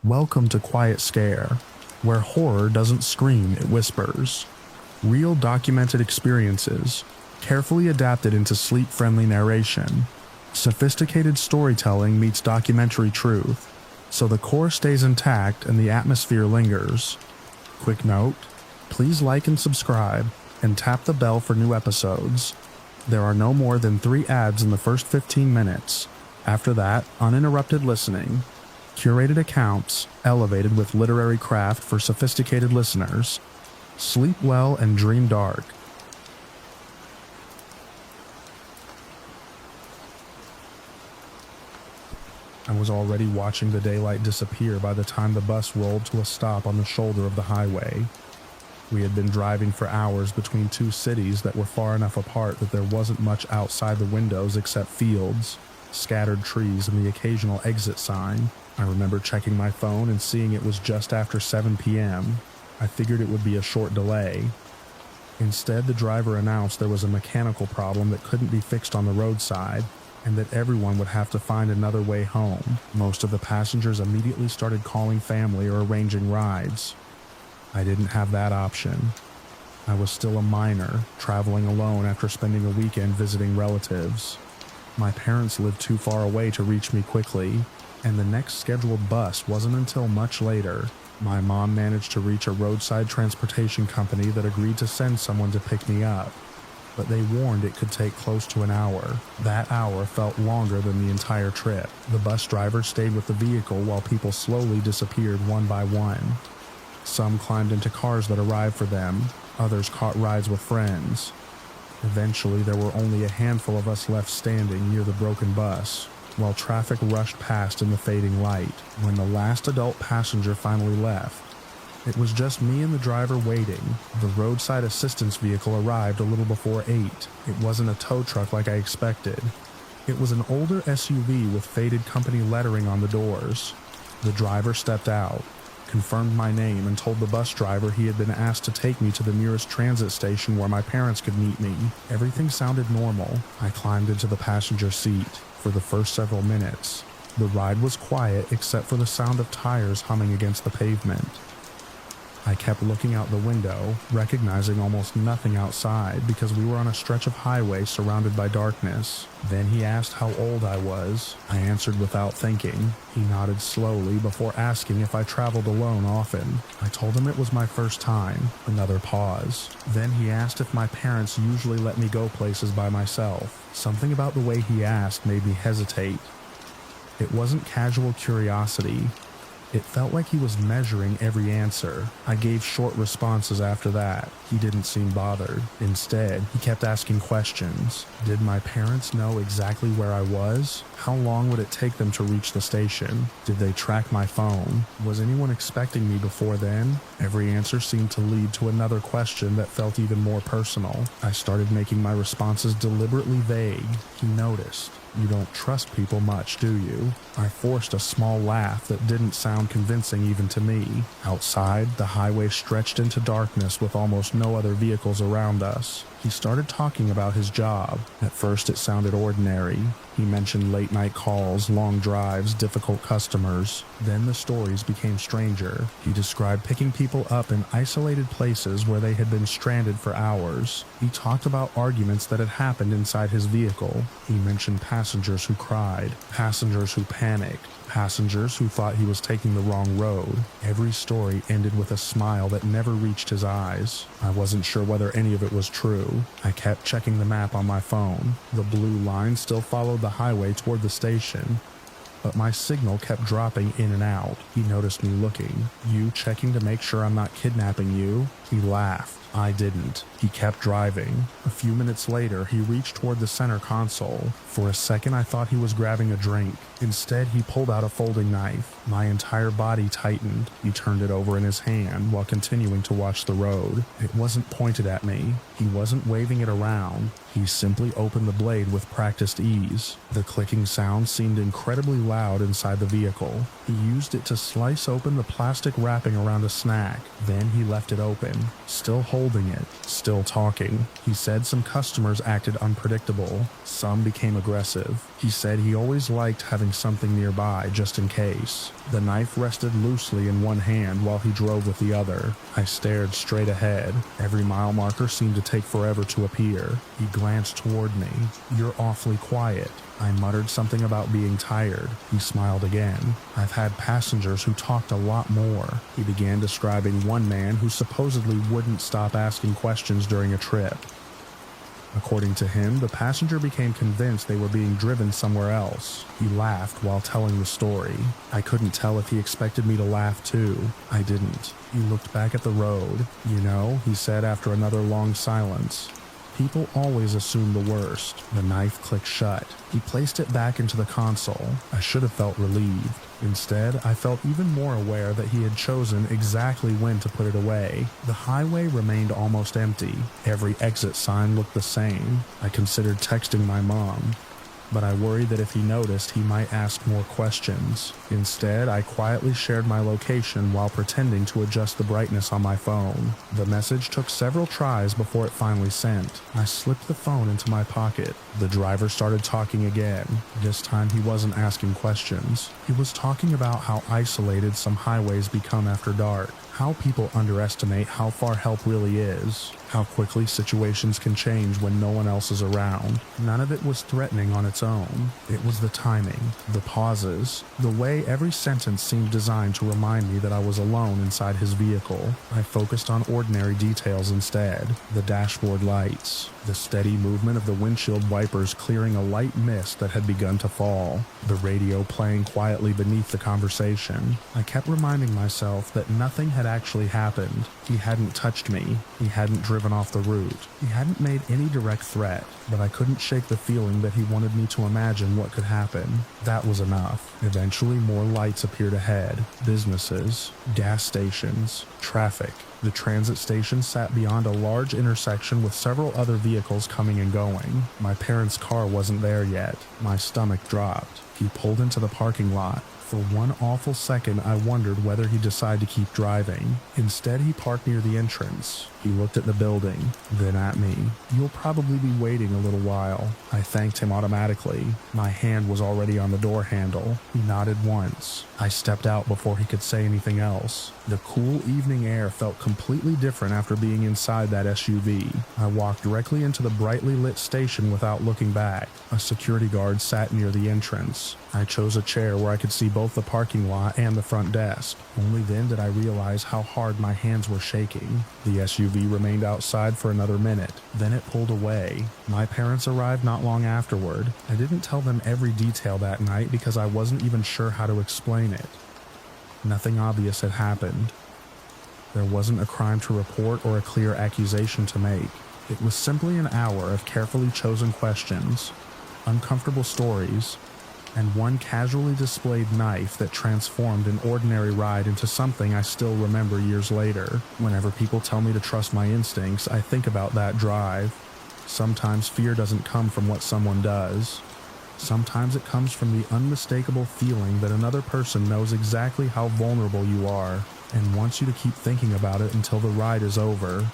Welcome to Quiet Scare, where horror doesn't scream, it whispers. Real documented experiences, carefully adapted into sleep-friendly narration. Sophisticated storytelling meets documentary truth, so the core stays intact and the atmosphere lingers. Quick note, please like and subscribe, and tap the bell for new episodes. There are no more than 3 ads in the first 15 minutes. After that, uninterrupted listening. Curated accounts, elevated with literary craft for sophisticated listeners. Sleep well and dream dark. I was already watching the daylight disappear by the time the bus rolled to a stop on the shoulder of the highway. We had been driving for hours between 2 cities that were far enough apart that there wasn't much outside the windows except fields, scattered trees, and the occasional exit sign. I remember checking my phone and seeing it was just after 7 p.m. I figured it would be a short delay. Instead, the driver announced there was a mechanical problem that couldn't be fixed on the roadside, and that everyone would have to find another way home. Most of the passengers immediately started calling family or arranging rides. I didn't have that option. I was still a minor, traveling alone after spending a weekend visiting relatives. My parents lived too far away to reach me quickly, and the next scheduled bus wasn't until much later. My mom managed to reach a roadside transportation company that agreed to send someone to pick me up, but they warned it could take close to an hour. That hour felt longer than the entire trip. The bus driver stayed with the vehicle while people slowly disappeared one by one. Some climbed into cars that arrived for them, others caught rides with friends. Eventually, there were only a handful of us left standing near the broken bus, while traffic rushed past in the fading light. When the last adult passenger finally left, it was just me and the driver waiting. The roadside assistance vehicle arrived a little before 8. It wasn't a tow truck like I expected. It was an older SUV with faded company lettering on the doors. The driver stepped out, confirmed my name, and told the bus driver he had been asked to take me to the nearest transit station where my parents could meet me. Everything sounded normal. I climbed into the passenger seat. For the first several minutes, the ride was quiet except for the sound of tires humming against the pavement. I kept looking out the window, recognizing almost nothing outside because we were on a stretch of highway surrounded by darkness. Then he asked how old I was. I answered without thinking. He nodded slowly before asking if I traveled alone often. I told him it was my first time. Another pause. Then he asked if my parents usually let me go places by myself. Something about the way he asked made me hesitate. It wasn't casual curiosity. It felt like he was measuring every answer. I gave short responses after that. He didn't seem bothered. Instead, he kept asking questions. Did my parents know exactly where I was? How long would it take them to reach the station? Did they track my phone? Was anyone expecting me before then? Every answer seemed to lead to another question that felt even more personal. I started making my responses deliberately vague. He noticed. You don't trust people much, do you? I forced a small laugh that didn't sound convincing even to me. Outside, the highway stretched into darkness with almost no other vehicles around us. He started talking about his job. At first it sounded ordinary. He mentioned late-night calls, long drives, difficult customers. Then the stories became stranger. He described picking people up in isolated places where they had been stranded for hours. He talked about arguments that had happened inside his vehicle. He mentioned passengers who cried, passengers who panicked, passengers who thought he was taking the wrong road. Every story ended with a smile that never reached his eyes. I wasn't sure whether any of it was true. I kept checking the map on my phone. The blue line still followed the highway toward the station, but my signal kept dropping in and out. He noticed me looking. You checking to make sure I'm not kidnapping you? He laughed. I didn't. He kept driving. A few minutes later, he reached toward the center console. For a second, I thought he was grabbing a drink. Instead, he pulled out a folding knife. My entire body tightened. He turned it over in his hand while continuing to watch the road. It wasn't pointed at me. He wasn't waving it around. He simply opened the blade with practiced ease. The clicking sound seemed incredibly loud inside the vehicle. He used it to slice open the plastic wrapping around a snack. Then he left it open, still holding it, still talking. He said some customers acted unpredictable. Some became aggressive. He said he always liked having something nearby just in case. The knife rested loosely in one hand while he drove with the other. I stared straight ahead. Every mile marker seemed to take forever to appear. He glanced toward me. "You're awfully quiet." I muttered something about being tired. He smiled again. "I've had passengers who talked a lot more." He began describing one man who supposedly wouldn't stop asking questions during a trip. According to him, the passenger became convinced they were being driven somewhere else. He laughed while telling the story. I couldn't tell if he expected me to laugh too. I didn't. He looked back at the road. "You know," he said after another long silence, "people always assume the worst." The knife clicked shut. He placed it back into the console. I should have felt relieved. Instead, I felt even more aware that he had chosen exactly when to put it away. The highway remained almost empty. Every exit sign looked the same. I considered texting my mom, but I worried that if he noticed, he might ask more questions. Instead, I quietly shared my location while pretending to adjust the brightness on my phone. The message took several tries before it finally sent. I slipped the phone into my pocket. The driver started talking again. This time he wasn't asking questions. He was talking about how isolated some highways become after dark, how people underestimate how far help really is, how quickly situations can change when no one else is around. None of it was threatening on its own. It was the timing, the pauses, the way every sentence seemed designed to remind me that I was alone inside his vehicle. I focused on ordinary details instead. The dashboard lights, the steady movement of the windshield wipers clearing a light mist that had begun to fall, the radio playing quietly beneath the conversation. I kept reminding myself that nothing had actually happened. He hadn't touched me. He hadn't driven off the route. He hadn't made any direct threat, but I couldn't shake the feeling that he wanted me to imagine what could happen. That was enough. Eventually, more lights appeared ahead. Businesses, gas stations, traffic. The transit station sat beyond a large intersection with several other vehicles coming and going. My parents' car wasn't there yet. My stomach dropped. He pulled into the parking lot. For one awful second, I wondered whether he'd decide to keep driving. Instead, he parked near the entrance. He looked at the building, then at me. "You'll probably be waiting a little while." I thanked him automatically. My hand was already on the door handle. He nodded once. I stepped out before he could say anything else. The cool evening air felt completely different after being inside that SUV. I walked directly into the brightly lit station without looking back. A security guard sat near the entrance. I chose a chair where I could see both the parking lot and the front desk. Only then did I realize how hard my hands were shaking. The SUV remained outside for another minute. Then it pulled away. My parents arrived not long afterward. I didn't tell them every detail that night because I wasn't even sure how to explain it. Nothing obvious had happened. There wasn't a crime to report or a clear accusation to make. It was simply an hour of carefully chosen questions, uncomfortable stories, and one casually displayed knife that transformed an ordinary ride into something I still remember years later. Whenever people tell me to trust my instincts, I think about that drive. Sometimes fear doesn't come from what someone does. Sometimes it comes from the unmistakable feeling that another person knows exactly how vulnerable you are and wants you to keep thinking about it until the ride is over.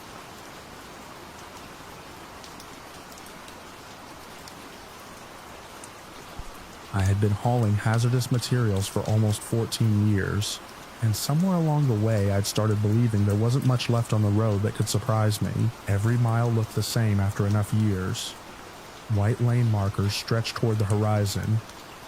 I had been hauling hazardous materials for almost 14 years, and somewhere along the way I'd started believing there wasn't much left on the road that could surprise me. Every mile looked the same after enough years. White lane markers stretched toward the horizon.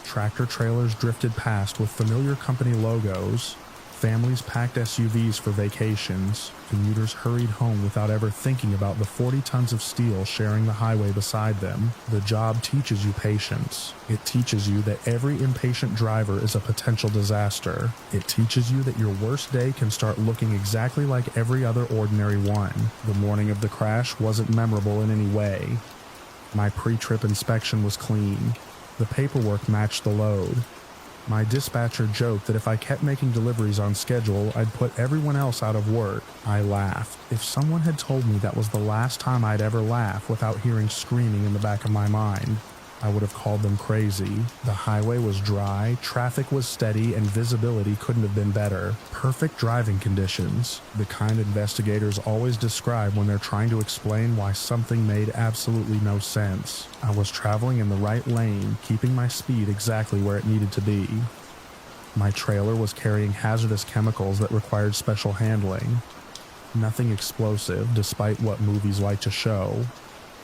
Tractor trailers drifted past with familiar company logos. Families packed SUVs for vacations. Commuters hurried home without ever thinking about the 40 tons of steel sharing the highway beside them. The job teaches you patience. It teaches you that every impatient driver is a potential disaster. It teaches you that your worst day can start looking exactly like every other ordinary one. The morning of the crash wasn't memorable in any way. My pre-trip inspection was clean. The paperwork matched the load. My dispatcher joked that if I kept making deliveries on schedule, I'd put everyone else out of work. I laughed. If someone had told me that was the last time I'd ever laugh without hearing screaming in the back of my mind, I would have called them crazy. The highway was dry, traffic was steady, and visibility couldn't have been better. Perfect driving conditions, the kind investigators always describe when they're trying to explain why something made absolutely no sense. I was traveling in the right lane, keeping my speed exactly where it needed to be. My trailer was carrying hazardous chemicals that required special handling. Nothing explosive, despite what movies like to show,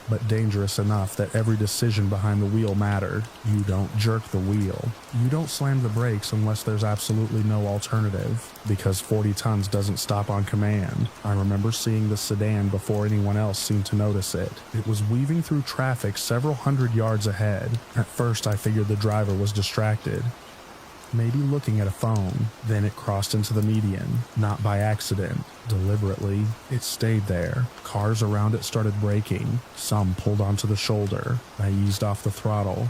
but dangerous enough that every decision behind the wheel mattered. You don't jerk the wheel. You don't slam the brakes unless there's absolutely no alternative, because 40 tons doesn't stop on command. I remember seeing the sedan before anyone else seemed to notice it. It was weaving through traffic several hundred yards ahead. At first, I figured the driver was distracted, maybe looking at a phone. Then it crossed into the median, not by accident, deliberately. It stayed there. Cars around it started braking. Some pulled onto the shoulder. I eased off the throttle,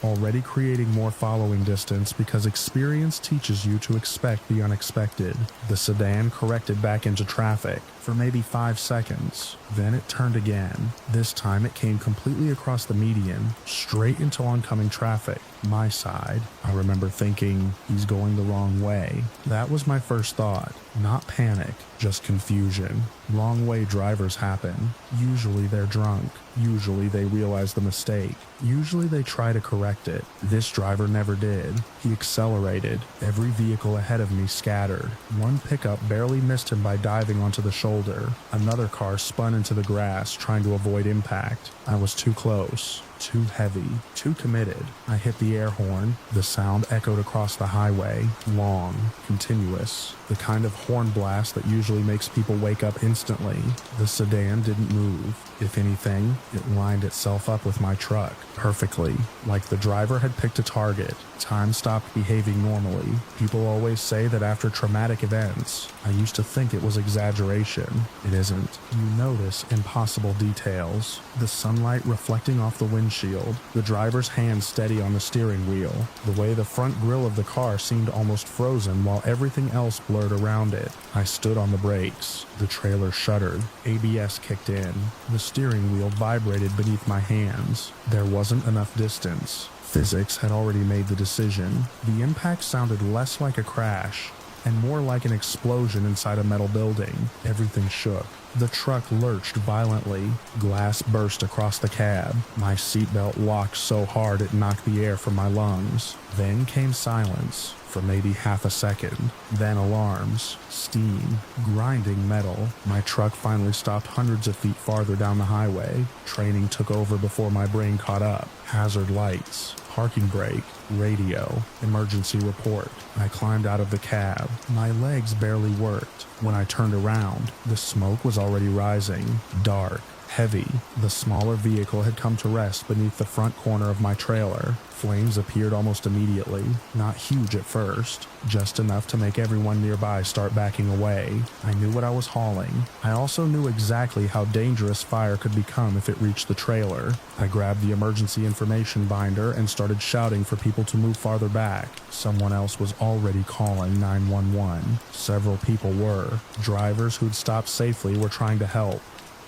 already creating more following distance because experience teaches you to expect the unexpected. The sedan corrected back into traffic for maybe 5 seconds. Then it turned again. This time it came completely across the median, straight into oncoming traffic, my side. I remember thinking, he's going the wrong way. That was my first thought. Not panic, just confusion. Wrong way drivers happen. Usually they're drunk. Usually they realize the mistake. Usually they try to correct it. This driver never did. He accelerated. Every vehicle ahead of me scattered. One pickup barely missed him by diving onto the shoulder. Another car spun into the grass, trying to avoid impact. I was too close. Too heavy, too committed. I hit the air horn. The sound echoed across the highway, long, continuous, the kind of horn blast that usually makes people wake up instantly. The sedan didn't move. If anything, it lined itself up with my truck, perfectly, like the driver had picked a target. Time stopped behaving normally. People always say that after traumatic events, I used to think it was exaggeration. It isn't. You notice impossible details. The sunlight reflecting off the windshield, the driver's hand steady on the steering wheel, the way the front grille of the car seemed almost frozen while everything else blurred around it. I stood on the brakes. The trailer shuddered. ABS kicked in. The steering wheel vibrated beneath my hands. There wasn't enough distance. Physics had already made the decision. The impact sounded less like a crash and more like an explosion inside a metal building. Everything shook. The truck lurched violently. Glass burst across the cab. My seatbelt locked so hard it knocked the air from my lungs. Then came silence for maybe half a second. Then alarms, steam, grinding metal. My truck finally stopped hundreds of feet farther down the highway. Training took over before my brain caught up. Hazard lights, parking brake, radio, emergency report. I climbed out of the cab. My legs barely worked. When I turned around, the smoke was already rising, dark, heavy. The smaller vehicle had come to rest beneath the front corner of my trailer. Flames appeared almost immediately, not huge at first, just enough to make everyone nearby start backing away. I knew what I was hauling. I also knew exactly how dangerous fire could become if it reached the trailer. I grabbed the emergency information binder and started shouting for people to move farther back. Someone else was already calling 911. Several people were. Drivers who'd stopped safely were trying to help,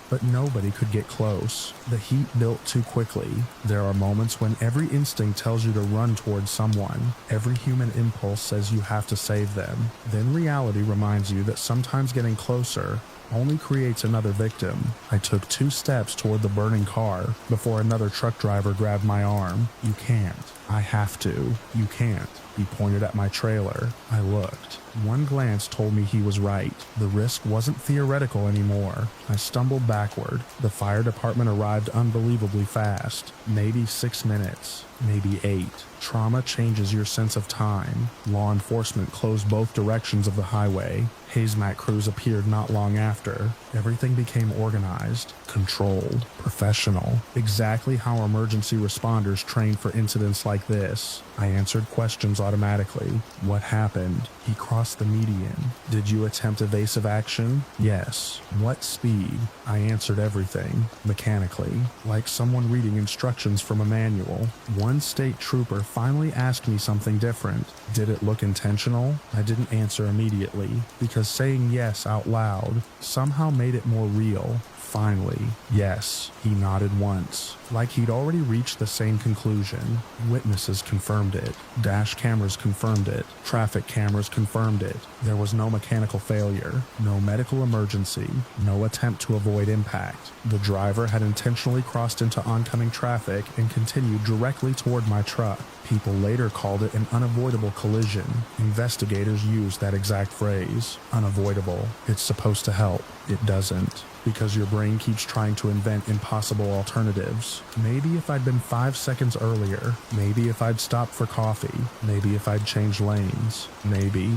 but nobody could get close. The heat built too quickly. There are moments when every instinct tells you to run towards someone. Every human impulse says you have to save them. Then reality reminds you that sometimes getting closer only creates another victim. I took 2 steps toward the burning car before another truck driver grabbed my arm. You can't. I have to. You can't. He pointed at my trailer. I looked. One glance told me he was right. The risk wasn't theoretical anymore. I stumbled backward. The fire department arrived unbelievably fast. Maybe 6 minutes. Maybe 8. Trauma changes your sense of time. Law enforcement closed both directions of the highway. Hazmat crews appeared not long after. Everything became organized, controlled, professional. Exactly how emergency responders train for incidents like this. I answered questions automatically. What happened? He crossed the median. Did you attempt evasive action? Yes. What speed? I answered everything, mechanically, like someone reading instructions from a manual. One state trooper finally asked me something different. Did it look intentional? I didn't answer immediately, because saying yes out loud somehow made it more real. Finally, yes, he nodded once, like he'd already reached the same conclusion. Witnesses confirmed it. Dash cameras confirmed it. Traffic cameras confirmed it. There was no mechanical failure, no medical emergency, no attempt to avoid impact. The driver had intentionally crossed into oncoming traffic and continued directly toward my truck. People later called it an unavoidable collision. Investigators used that exact phrase, unavoidable. It's supposed to help. It doesn't. Because your brain keeps trying to invent impossible alternatives. Maybe if I'd been 5 seconds earlier, maybe if I'd stopped for coffee, maybe if I'd changed lanes, maybe,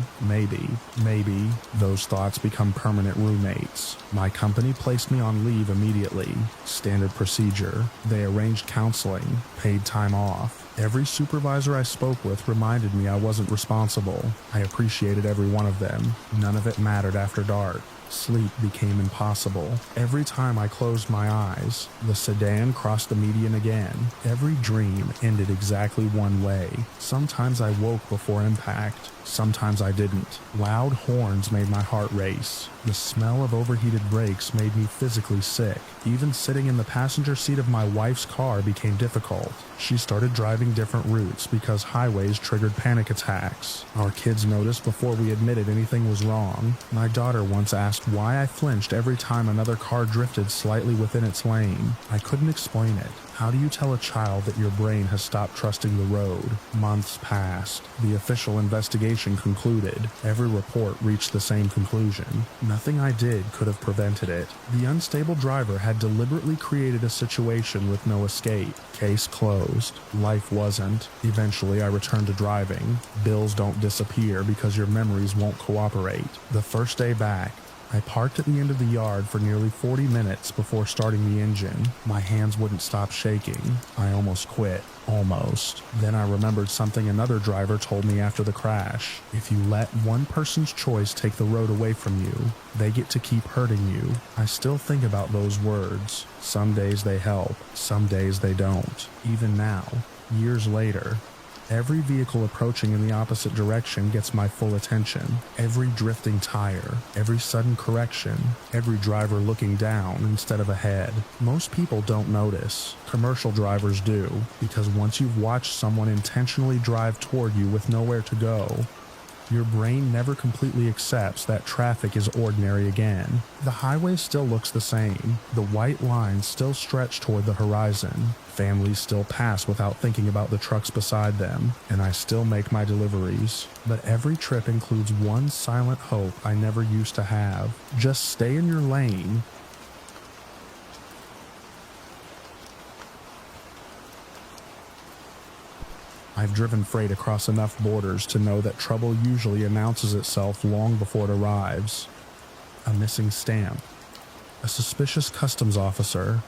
those thoughts become permanent roommates. My company placed me on leave immediately. Standard procedure. They arranged counseling, paid time off. Every supervisor I spoke with reminded me I wasn't responsible. I appreciated every one of them. None of it mattered after dark. Sleep became impossible. Every time I closed my eyes, the sedan crossed the median again. Every dream ended exactly one way. Sometimes I woke before impact. Sometimes I didn't. Loud horns made my heart race. The smell of overheated brakes made me physically sick. Even sitting in the passenger seat of my wife's car became difficult. She started driving different routes because highways triggered panic attacks. Our kids noticed before we admitted anything was wrong. My daughter once asked why I flinched every time another car drifted slightly within its lane. I couldn't explain it. How do you tell a child that your brain has stopped trusting the road? Months passed. The official investigation concluded. Every report reached the same conclusion. Nothing I did could have prevented it. The unstable driver had deliberately created a situation with no escape. Case closed. Life wasn't. Eventually I returned to driving. Bills don't disappear because your memories won't cooperate. The first day back, I parked at the end of the yard for nearly 40 minutes before starting the engine. My hands wouldn't stop shaking. I almost quit. Almost. Then I remembered something another driver told me after the crash. If you let one person's choice take the road away from you, they get to keep hurting you. I still think about those words. Some days they help. Some days they don't. Even now, years later, every vehicle approaching in the opposite direction gets my full attention. Every drifting tire, every sudden correction, every driver looking down instead of ahead. Most people don't notice. Commercial drivers do, because once you've watched someone intentionally drive toward you with nowhere to go, your brain never completely accepts that traffic is ordinary again. The highway still looks the same. The white lines still stretch toward the horizon. Families still pass without thinking about the trucks beside them, and I still make my deliveries. But every trip includes one silent hope I never used to have. Just stay in your lane. I've driven freight across enough borders to know that trouble usually announces itself long before it arrives. A missing stamp, a suspicious customs officer,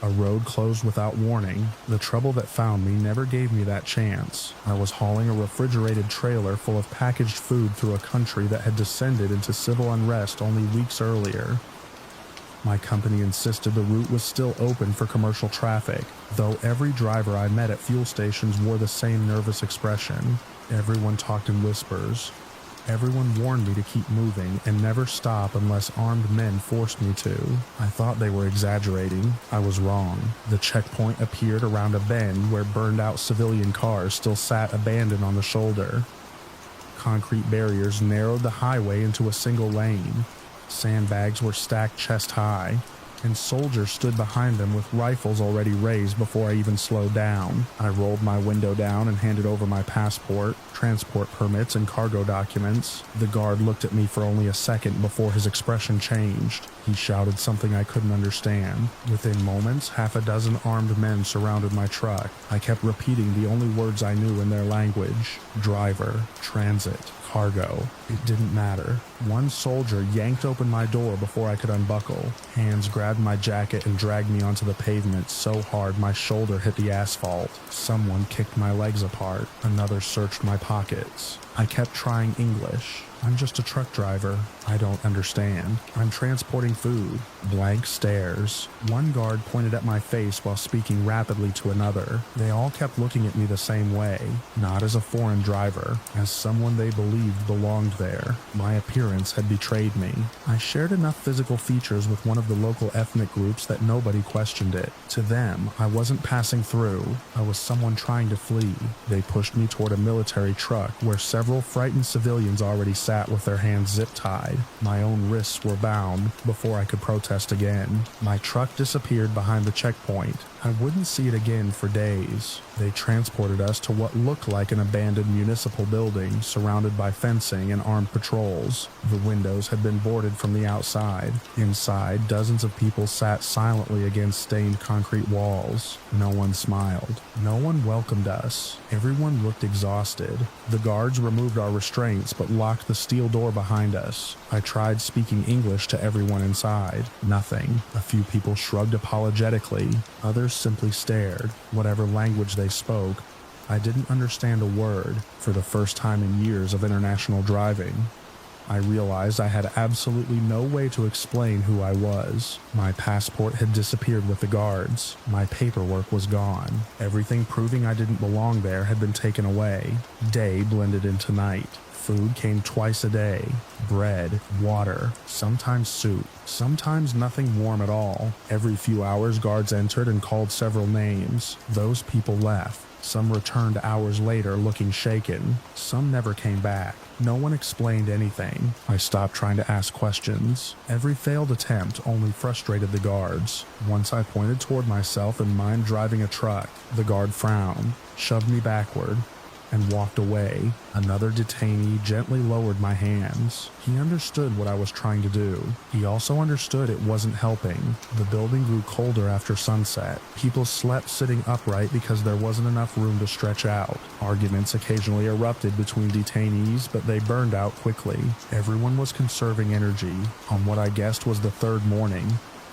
a road closed without warning. The trouble that found me never gave me that chance. I was hauling a refrigerated trailer full of packaged food through a country that had descended into civil unrest only weeks earlier. My company insisted the route was still open for commercial traffic, though every driver I met at fuel stations wore the same nervous expression. Everyone talked in whispers. Everyone warned me to keep moving and never stop unless armed men forced me to. I thought they were exaggerating. I was wrong. The checkpoint appeared around a bend where burned-out civilian cars still sat abandoned on the shoulder. Concrete barriers narrowed the highway into a single lane. Sandbags were stacked chest high, and soldiers stood behind them with rifles already raised before I even slowed down. I rolled my window down and handed over my passport, transport permits, and cargo documents. The guard looked at me for only a second before his expression changed. He shouted something I couldn't understand. Within moments, half a dozen armed men surrounded my truck. I kept repeating the only words I knew in their language: driver, transit, cargo. It didn't matter. One soldier yanked open my door before I could unbuckle. Hands grabbed my jacket and dragged me onto the pavement so hard my shoulder hit the asphalt. Someone kicked my legs apart. Another searched my pockets. I kept trying English. I'm just a truck driver. I don't understand. I'm transporting food. Blank stares. One guard pointed at my face while speaking rapidly to another. They all kept looking at me the same way, not as a foreign driver, as someone they believed belonged there. My appearance had betrayed me. I shared enough physical features with one of the local ethnic groups that nobody questioned it. To them, I wasn't passing through. I was someone trying to flee. They pushed me toward a military truck where several frightened civilians already sat with their hands zip-tied. My own wrists were bound before I could protest again. My truck disappeared behind the checkpoint. I wouldn't see it again for days. They transported us to what looked like an abandoned municipal building surrounded by fencing and armed patrols. The windows had been boarded from the outside. Inside, dozens of people sat silently against stained concrete walls. No one smiled. No one welcomed us. Everyone looked exhausted. The guards removed our restraints but locked the steel door behind us. I tried speaking English to everyone inside. Nothing. A few people shrugged apologetically. Others simply stared. Whatever language they spoke, I didn't understand a word. For the first time in years of international driving, I realized I had absolutely no way to explain who I was. My passport had disappeared with the guards. My paperwork was gone. Everything proving I didn't belong there had been taken away. Day blended into night. Food came twice a day. Bread, water, sometimes soup, sometimes nothing warm at all. Every few hours, guards entered and called several names. Those people left. Some returned hours later looking shaken. Some never came back. No one explained anything. I stopped trying to ask questions. Every failed attempt only frustrated the guards. Once I pointed toward myself and mimed driving a truck. The guard frowned, shoved me backward, and walked away. Another detainee gently lowered my hands. He understood what I was trying to do. He also understood it wasn't helping. The building grew colder after sunset. People slept sitting upright because there wasn't enough room to stretch out. Arguments occasionally erupted between detainees, but they burned out quickly. Everyone was conserving energy. On what I guessed was the third morning,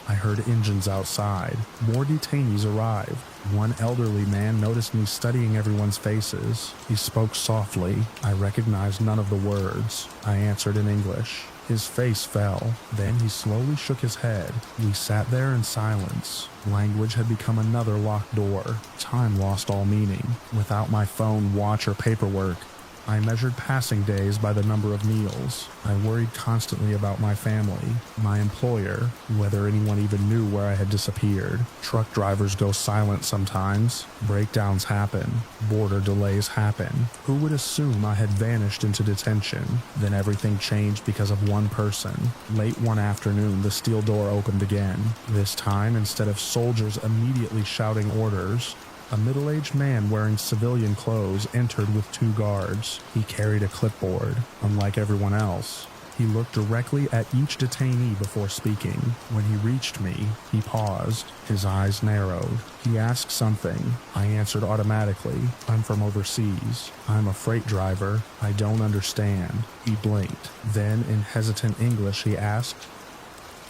I heard engines outside. More detainees arrived. One elderly man noticed me studying everyone's faces. He spoke softly. I recognized none of the words. I answered in English. His face fell. Then he slowly shook his head. We sat there in silence. Language had become another locked door. Time lost all meaning. Without my phone, watch, or paperwork, I measured passing days by the number of meals. I worried constantly about my family, my employer, whether anyone even knew where I had disappeared. Truck drivers go silent sometimes. Breakdowns happen. Border delays happen. Who would assume I had vanished into detention? Then everything changed because of one person. Late one afternoon, the steel door opened again. This time, instead of soldiers immediately shouting orders, a middle-aged man wearing civilian clothes entered with two guards. He carried a clipboard. Unlike everyone else, he looked directly at each detainee before speaking. When he reached me, he paused. His eyes narrowed. He asked something. I answered automatically. I'm from overseas. I'm a freight driver. I don't understand. He blinked. Then, in hesitant English, he asked,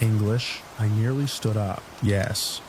English? I nearly stood up. Yes,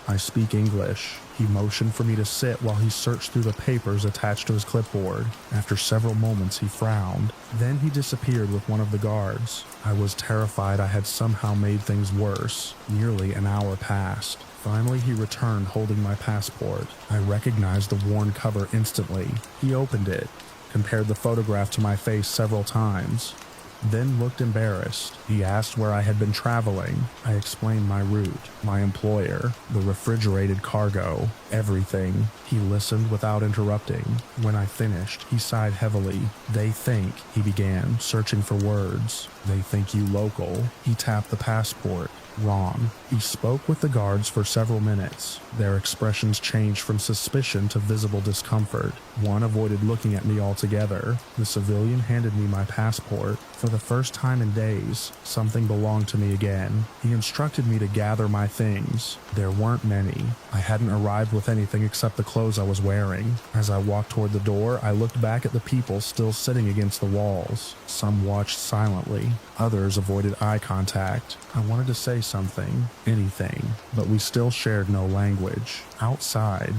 I speak English. He motioned for me to sit while he searched through the papers attached to his clipboard. After several moments, he frowned. Then he disappeared with one of the guards. I was terrified I had somehow made things worse. Nearly an hour passed. Finally, he returned holding my passport. I recognized the worn cover instantly. He opened it, compared the photograph to my face several times, then looked embarrassed. He asked where I had been traveling. I explained my route, my employer, the refrigerated cargo, everything. He listened without interrupting. When I finished, he sighed heavily. They think, he began, searching for words. They think you local. He tapped the passport. Wrong. He spoke with the guards for several minutes. Their expressions changed from suspicion to visible discomfort. One avoided looking at me altogether. The civilian handed me my passport. For the first time in days, something belonged to me again. He instructed me to gather my things. There weren't many. I hadn't arrived with anything except the clothes I was wearing. As I walked toward the door, I looked back at the people still sitting against the walls. Some watched silently. Others avoided eye contact. I wanted to say something, anything, but we still shared no language. Outside,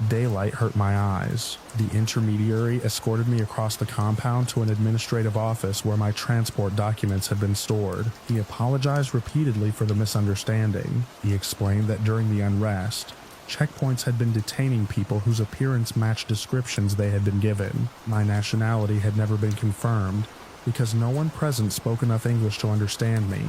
daylight hurt my eyes. The intermediary escorted me across the compound to an administrative office where my transport documents had been stored. He apologized repeatedly for the misunderstanding. He explained that during the unrest, checkpoints had been detaining people whose appearance matched descriptions they had been given. My nationality had never been confirmed because no one present spoke enough English to understand me.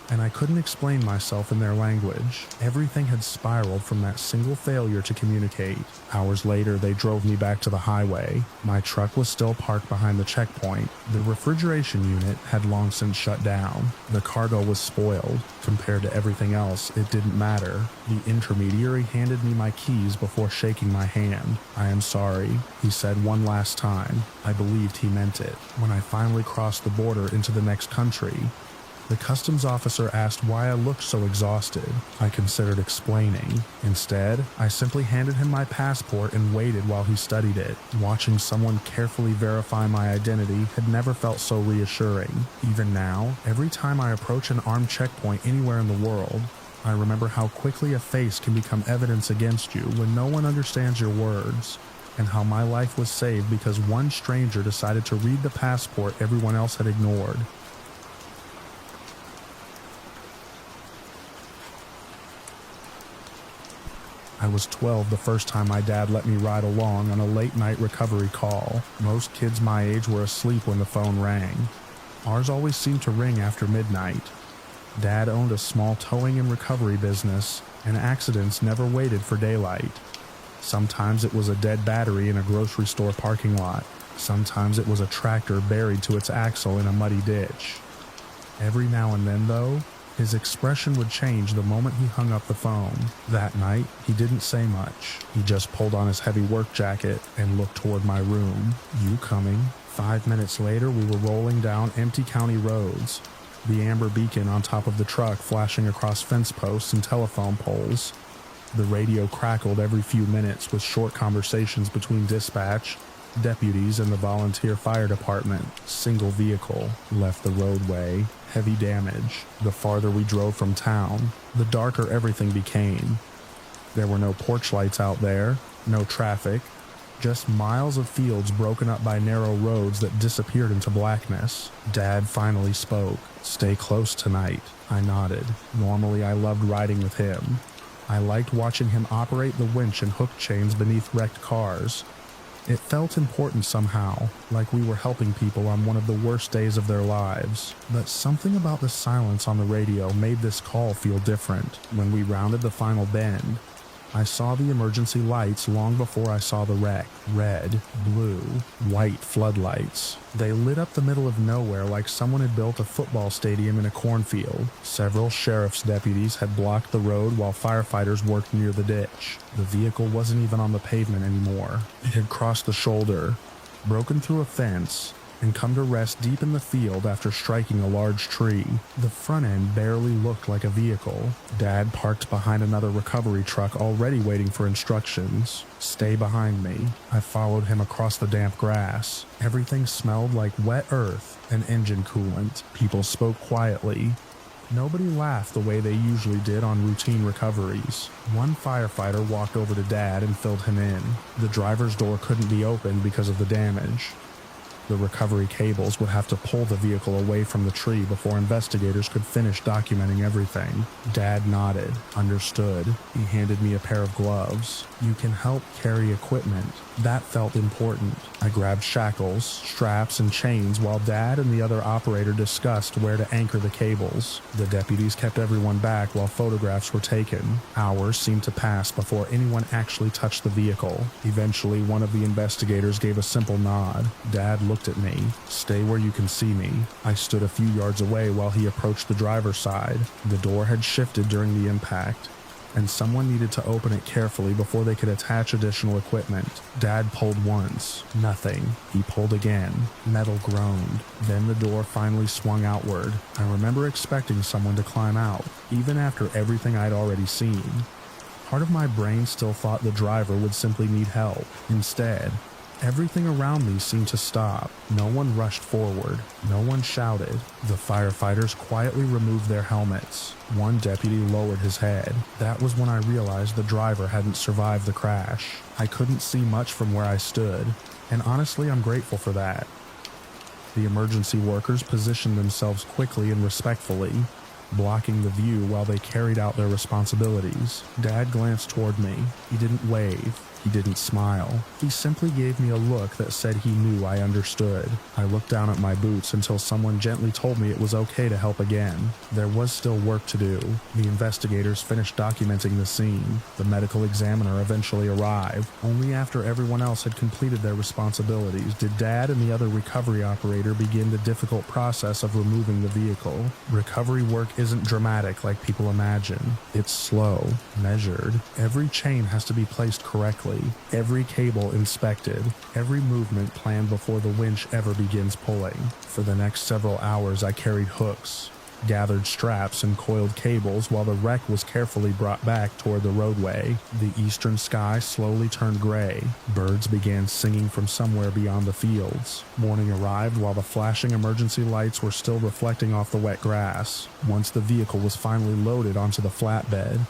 and I couldn't explain myself in their language. Everything had spiraled from that single failure to communicate. Hours later, they drove me back to the highway. My truck was still parked behind the checkpoint. The refrigeration unit had long since shut down. The cargo was spoiled. Compared to everything else, it didn't matter. The intermediary handed me my keys before shaking my hand. "I am sorry," he said one last time. I believed he meant it. When I finally crossed the border into the next country, the customs officer asked why I looked so exhausted. I considered explaining. Instead, I simply handed him my passport and waited while he studied it. Watching someone carefully verify my identity had never felt so reassuring. Even now, every time I approach an armed checkpoint anywhere in the world, I remember how quickly a face can become evidence against you when no one understands your words, and how my life was saved because one stranger decided to read the passport everyone else had ignored. I was 12 the first time my dad let me ride along on a late-night recovery call. Most kids my age were asleep when the phone rang. Ours always seemed to ring after midnight. Dad owned a small towing and recovery business, and accidents never waited for daylight. Sometimes it was a dead battery in a grocery store parking lot. Sometimes it was a tractor buried to its axle in a muddy ditch. Every now and then, though, his expression would change the moment he hung up the phone. That night, he didn't say much. He just pulled on his heavy work jacket and looked toward my room. "You coming?" 5 minutes later, we were rolling down empty county roads, the amber beacon on top of the truck flashing across fence posts and telephone poles. The radio crackled every few minutes with short conversations between dispatch, deputies, and the volunteer fire department. Single vehicle left the roadway. Heavy damage. The farther we drove from town, the darker everything became. There were no porch lights out there, no traffic, just miles of fields broken up by narrow roads that disappeared into blackness. Dad finally spoke. "Stay close tonight." I nodded. Normally I loved riding with him. I liked watching him operate the winch and hook chains beneath wrecked cars. It felt important somehow, like we were helping people on one of the worst days of their lives. But something about the silence on the radio made this call feel different. When we rounded the final bend, I saw the emergency lights long before I saw the wreck. Red, blue, white floodlights. They lit up the middle of nowhere like someone had built a football stadium in a cornfield. Several sheriff's deputies had blocked the road while firefighters worked near the ditch. The vehicle wasn't even on the pavement anymore. It had crossed the shoulder, broken through a fence, and come to rest deep in the field after striking a large tree. The front end barely looked like a vehicle. Dad parked behind another recovery truck already waiting for instructions. "Stay behind me." I followed him across the damp grass. Everything smelled like wet earth and engine coolant. People spoke quietly. Nobody laughed the way they usually did on routine recoveries. One firefighter walked over to Dad and filled him in. The driver's door couldn't be opened because of the damage. The recovery cables would have to pull the vehicle away from the tree before investigators could finish documenting everything. Dad nodded, understood. He handed me a pair of gloves. "You can help carry equipment." That felt important. I grabbed shackles, straps, and chains while Dad and the other operator discussed where to anchor the cables. The deputies kept everyone back while photographs were taken. Hours seemed to pass before anyone actually touched the vehicle. Eventually, one of the investigators gave a simple nod. Dad looked at me. "Stay where you can see me." I stood a few yards away while he approached the driver's side. The door had shifted during the impact, and someone needed to open it carefully before they could attach additional equipment. Dad pulled once. Nothing. He pulled again. Metal groaned. Then the door finally swung outward. I remember expecting someone to climb out, even after everything I'd already seen. Part of my brain still thought the driver would simply need help. Instead, everything around me seemed to stop. No one rushed forward. No one shouted. The firefighters quietly removed their helmets. One deputy lowered his head. That was when I realized the driver hadn't survived the crash. I couldn't see much from where I stood, and honestly, I'm grateful for that. The emergency workers positioned themselves quickly and respectfully. blocking the view while they carried out their responsibilities. Dad glanced toward me. He didn't wave. He didn't smile. He simply gave me a look that said he knew I understood. I looked down at my boots until someone gently told me it was okay to help again. There was still work to do. The investigators finished documenting the scene. The medical examiner eventually arrived. Only after everyone else had completed their responsibilities did Dad and the other recovery operator begin the difficult process of removing the vehicle. Recovery work isn't dramatic like people imagine. It's slow, measured. Every chain has to be placed correctly. Every cable inspected, every movement planned before the winch ever begins pulling. For the next several hours I carried hooks, gathered straps and coiled cables while the wreck was carefully brought back toward the roadway. The eastern sky slowly turned gray. Birds began singing from somewhere beyond the fields. Morning arrived while the flashing emergency lights were still reflecting off the wet grass. Once the vehicle was finally loaded onto the flatbed,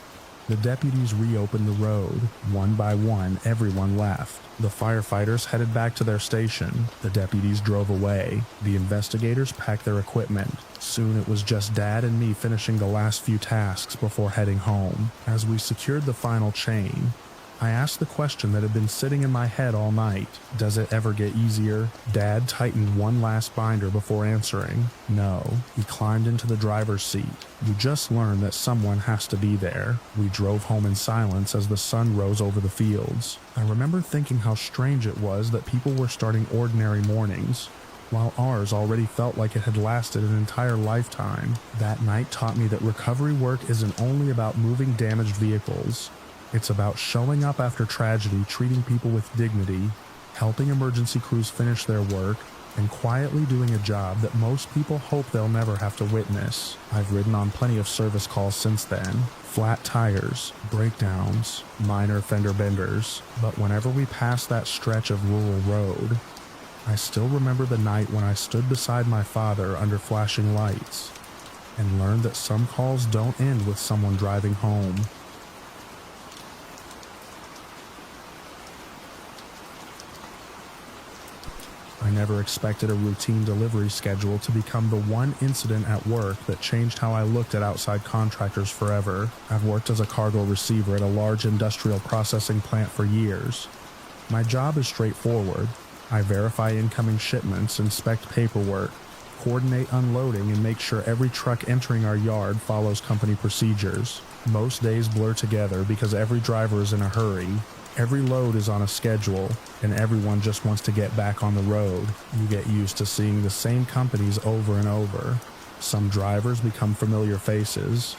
the deputies reopened the road. One by one, everyone left. The firefighters headed back to their station. The deputies drove away. The investigators packed their equipment. Soon it was just Dad and me finishing the last few tasks before heading home. As we secured the final chain, I asked the question that had been sitting in my head all night. Does it ever get easier? Dad tightened one last binder before answering. No. He climbed into the driver's seat. You just learned that someone has to be there. We drove home in silence as the sun rose over the fields. I remember thinking how strange it was that people were starting ordinary mornings, while ours already felt like it had lasted an entire lifetime. That night taught me that recovery work isn't only about moving damaged vehicles. It's about showing up after tragedy, treating people with dignity, helping emergency crews finish their work, and quietly doing a job that most people hope they'll never have to witness. I've ridden on plenty of service calls since then. Flat tires, breakdowns, minor fender benders. But whenever we pass that stretch of rural road, I still remember the night when I stood beside my father under flashing lights and learned that some calls don't end with someone driving home. I never expected a routine delivery schedule to become the one incident at work that changed how I looked at outside contractors forever. I've worked as a cargo receiver at a large industrial processing plant for years. My job is straightforward. I verify incoming shipments, inspect paperwork, coordinate unloading, and make sure every truck entering our yard follows company procedures. Most days blur together because every driver is in a hurry. Every load is on a schedule, and everyone just wants to get back on the road. You get used to seeing the same companies over and over. Some drivers become familiar faces.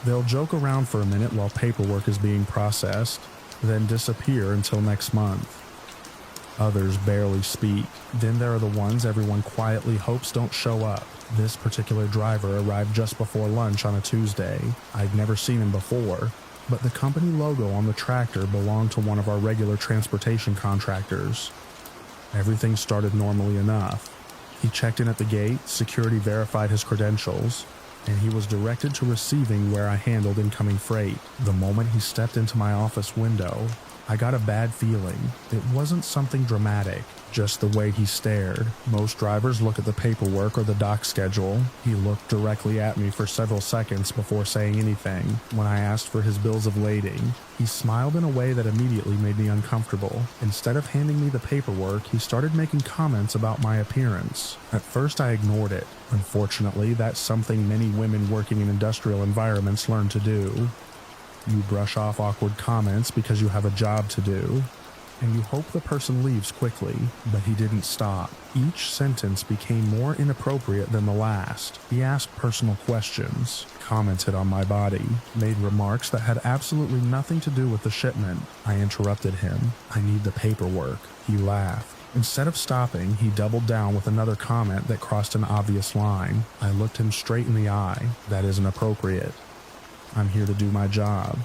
They'll joke around for a minute while paperwork is being processed, then disappear until next month. Others barely speak. Then there are the ones everyone quietly hopes don't show up. This particular driver arrived just before lunch on a Tuesday. I'd never seen him before, but the company logo on the tractor belonged to one of our regular transportation contractors. Everything started normally enough. He checked in at the gate, security verified his credentials, and he was directed to receiving where I handled incoming freight. The moment he stepped into my office window, I got a bad feeling. It wasn't something dramatic, just the way he stared. Most drivers look at the paperwork or the dock schedule. He looked directly at me for several seconds before saying anything. When I asked for his bills of lading, he smiled in a way that immediately made me uncomfortable. Instead of handing me the paperwork, he started making comments about my appearance. At first I ignored it. Unfortunately, that's something many women working in industrial environments learn to do. You brush off awkward comments because you have a job to do, and you hope the person leaves quickly, but he didn't stop. Each sentence became more inappropriate than the last. He asked personal questions, commented on my body, made remarks that had absolutely nothing to do with the shipment. I interrupted him. "I need the paperwork." He laughed. Instead of stopping, he doubled down with another comment that crossed an obvious line. I looked him straight in the eye. "That isn't appropriate. I'm here to do my job.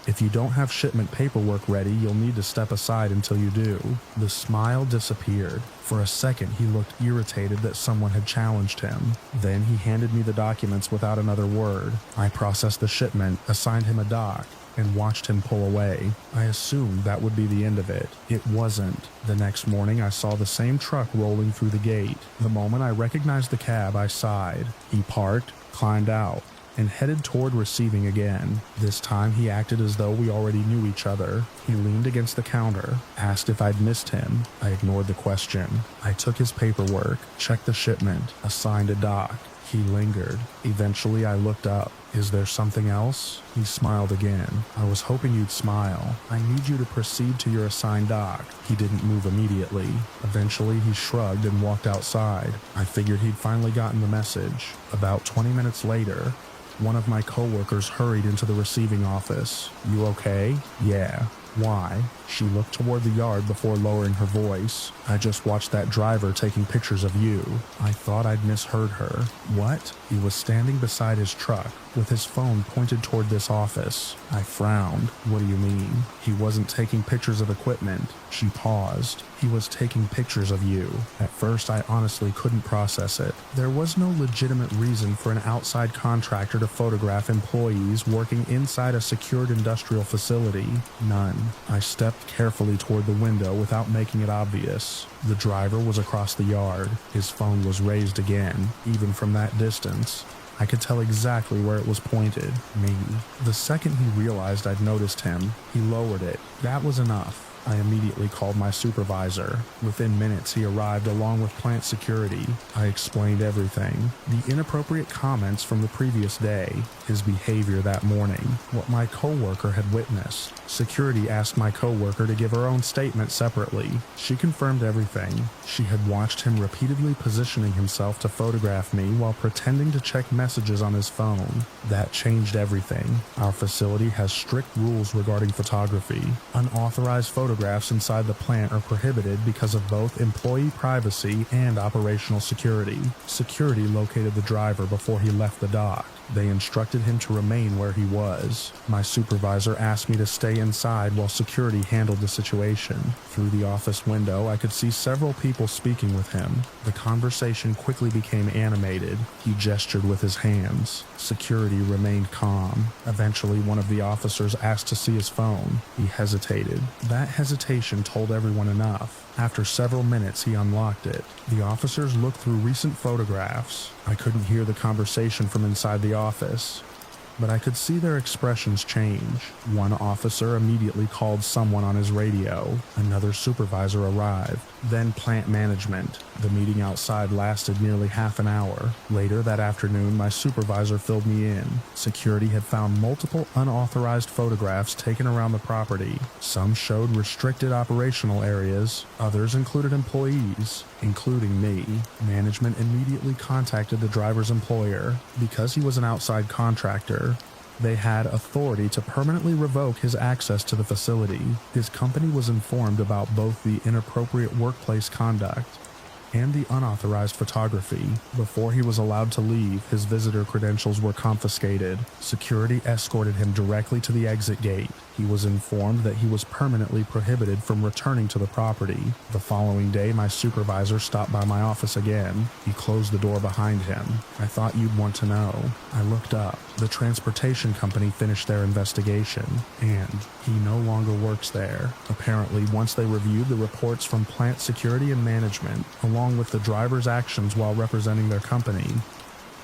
If you don't have shipment paperwork ready, you'll need to step aside until you do." The smile disappeared. For a second, he looked irritated that someone had challenged him. Then he handed me the documents without another word. I processed the shipment, assigned him a dock, and watched him pull away. I assumed that would be the end of it. It wasn't. The next morning, I saw the same truck rolling through the gate. The moment I recognized the cab, I sighed. He parked, climbed out, and headed toward receiving again. This time he acted as though we already knew each other. He leaned against the counter, asked if I'd missed him. I ignored the question. I took his paperwork, checked the shipment, assigned a dock. He lingered. Eventually I looked up. Is there something else? He smiled again. I was hoping you'd smile. I need you to proceed to your assigned dock. He didn't move immediately. Eventually he shrugged and walked outside. I figured he'd finally gotten the message. About 20 minutes later, one of my coworkers hurried into the receiving office. You okay? Yeah. Why? She looked toward the yard before lowering her voice. I just watched that driver taking pictures of you. I thought I'd misheard her. What? He was standing beside his truck, with his phone pointed toward this office. I frowned. What do you mean? He wasn't taking pictures of equipment. She paused. He was taking pictures of you. At first, I honestly couldn't process it. There was no legitimate reason for an outside contractor to photograph employees working inside a secured industrial facility. None. I stepped carefully toward the window without making it obvious. The driver was across the yard. His phone was raised again, even from that distance. I could tell exactly where it was pointed. Me. The second he realized I'd noticed him, he lowered it. That was enough. I immediately called my supervisor. Within minutes, he arrived along with plant security. I explained everything. The inappropriate comments from the previous day, his behavior that morning, what my coworker had witnessed. Security asked my coworker to give her own statement separately. She confirmed everything. She had watched him repeatedly positioning himself to photograph me while pretending to check messages on his phone. That changed everything. Our facility has strict rules regarding photography. Unauthorized photographs inside the plant are prohibited because of both employee privacy and operational security. Security located the driver before he left the dock. They instructed him to remain where he was. My supervisor asked me to stay inside while security handled the situation. Through the office window, I could see several people speaking with him. The conversation quickly became animated. He gestured with his hands. Security remained calm. Eventually, one of the officers asked to see his phone. He hesitated. That hesitation told everyone enough. After several minutes, he unlocked it. The officers looked through recent photographs. I couldn't hear the conversation from inside the office, but I could see their expressions change. One officer immediately called someone on his radio. Another supervisor arrived. Then plant management. The meeting outside lasted nearly half an hour. Later that afternoon, my supervisor filled me in. Security had found multiple unauthorized photographs taken around the property. Some showed restricted operational areas. Others included employees, including me. Management immediately contacted the driver's employer. Because he was an outside contractor, they had authority to permanently revoke his access to the facility. His company was informed about both the inappropriate workplace conduct and the unauthorized photography. Before he was allowed to leave, his visitor credentials were confiscated. Security escorted him directly to the exit gate. He was informed that he was permanently prohibited from returning to the property. The following day, my supervisor stopped by my office again. He closed the door behind him. I thought you'd want to know. I looked up. The transportation company finished their investigation, and he no longer works there. Apparently, once they reviewed the reports from plant security and management, along with the driver's actions while representing their company,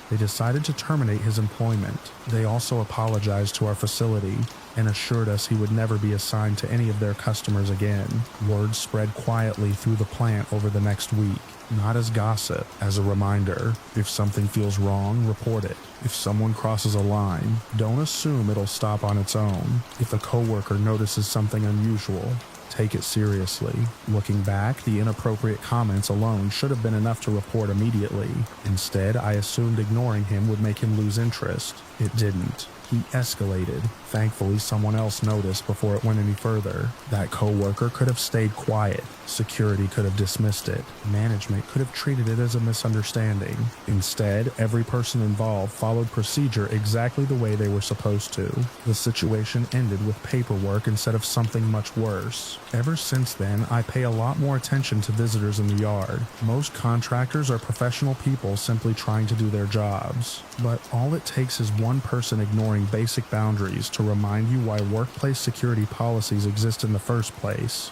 they decided to terminate his employment. They also apologized to our facility and assured us he would never be assigned to any of their customers again. Word spread quietly through the plant over the next week, not as gossip, as a reminder. If something feels wrong, report it. If someone crosses a line, don't assume it'll stop on its own. If a coworker notices something unusual, take it seriously. Looking back, the inappropriate comments alone should have been enough to report immediately. Instead, I assumed ignoring him would make him lose interest. It didn't. He escalated. Thankfully, someone else noticed before it went any further. That coworker could have stayed quiet. Security could have dismissed it. Management could have treated it as a misunderstanding. Instead, every person involved followed procedure exactly the way they were supposed to. The situation ended with paperwork instead of something much worse. Ever since then, I pay a lot more attention to visitors in the yard. Most contractors are professional people simply trying to do their jobs. But all it takes is one person ignoring basic boundaries to remind you why workplace security policies exist in the first place.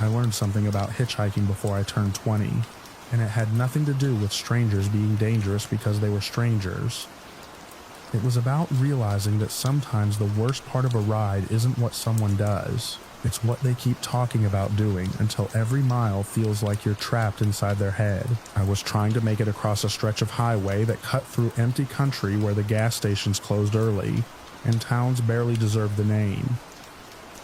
I learned something about hitchhiking before I turned 20, and it had nothing to do with strangers being dangerous because they were strangers. It was about realizing that sometimes the worst part of a ride isn't what someone does. It's what they keep talking about doing until every mile feels like you're trapped inside their head. I was trying to make it across a stretch of highway that cut through empty country where the gas stations closed early, and towns barely deserved the name.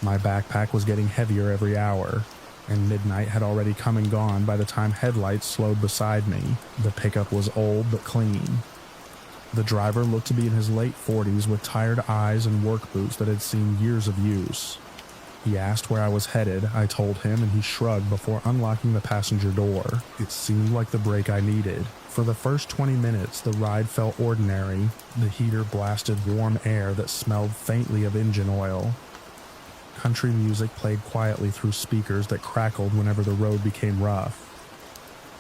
My backpack was getting heavier every hour, and midnight had already come and gone by the time headlights slowed beside me. The pickup was old but clean. The driver looked to be in his late 40s with tired eyes and work boots that had seen years of use. He asked where I was headed. I told him, and he shrugged before unlocking the passenger door. It seemed like the break I needed. For the first 20 minutes, the ride felt ordinary. The heater blasted warm air that smelled faintly of engine oil. Country music played quietly through speakers that crackled whenever the road became rough.